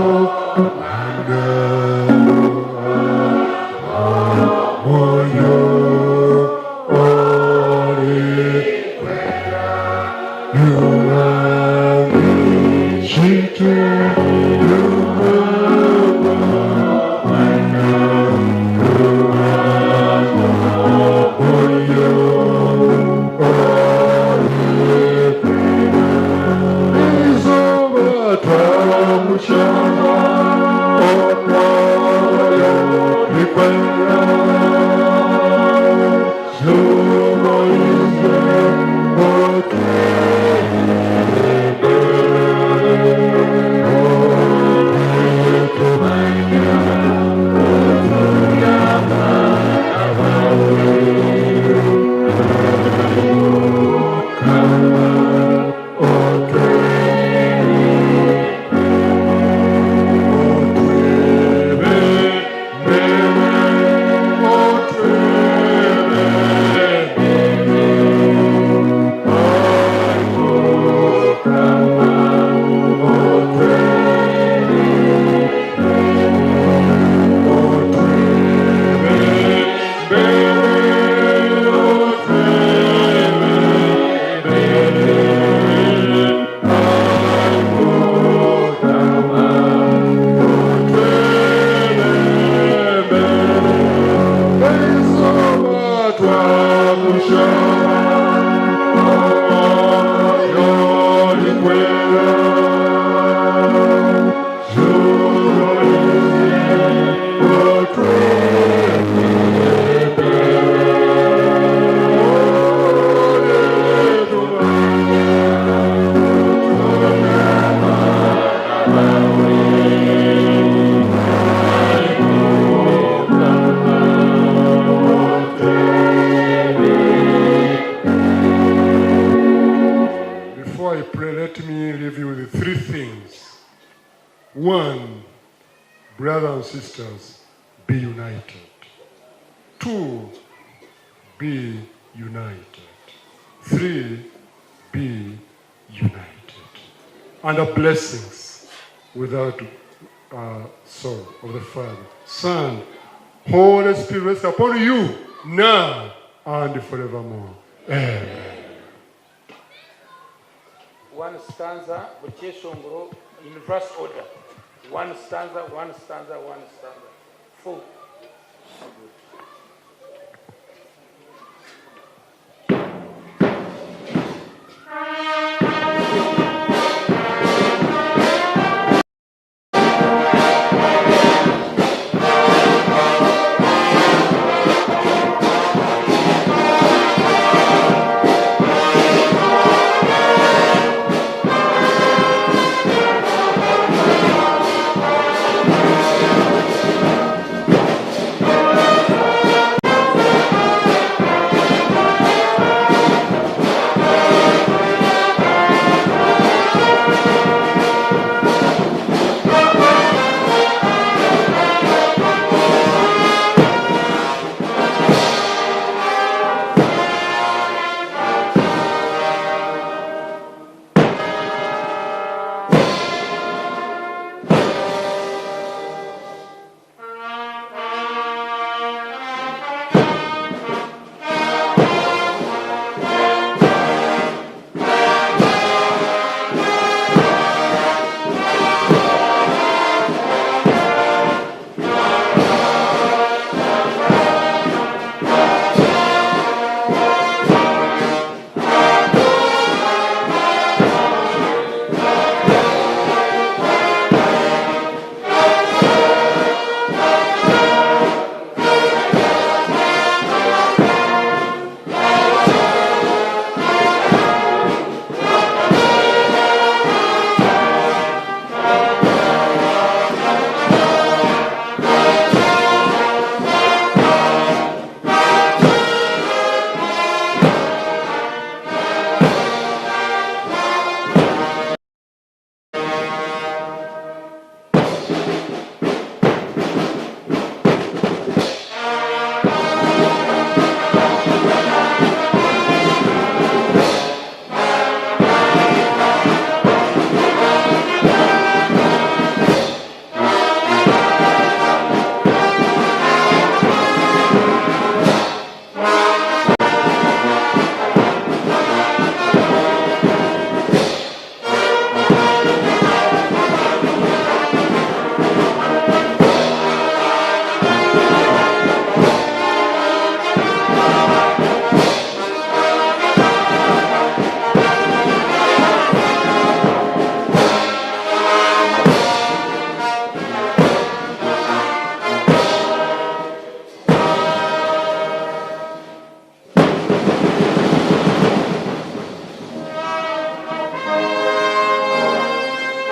One, brothers and sisters, be united. Two, be united. Three, be united. And the blessings without sorrow of the Father, Son, Holy Spirit rest upon you now and forevermore. Amen. One stanza, in verse order. One stanza, one stanza, one stanza. Full.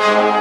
Thank you.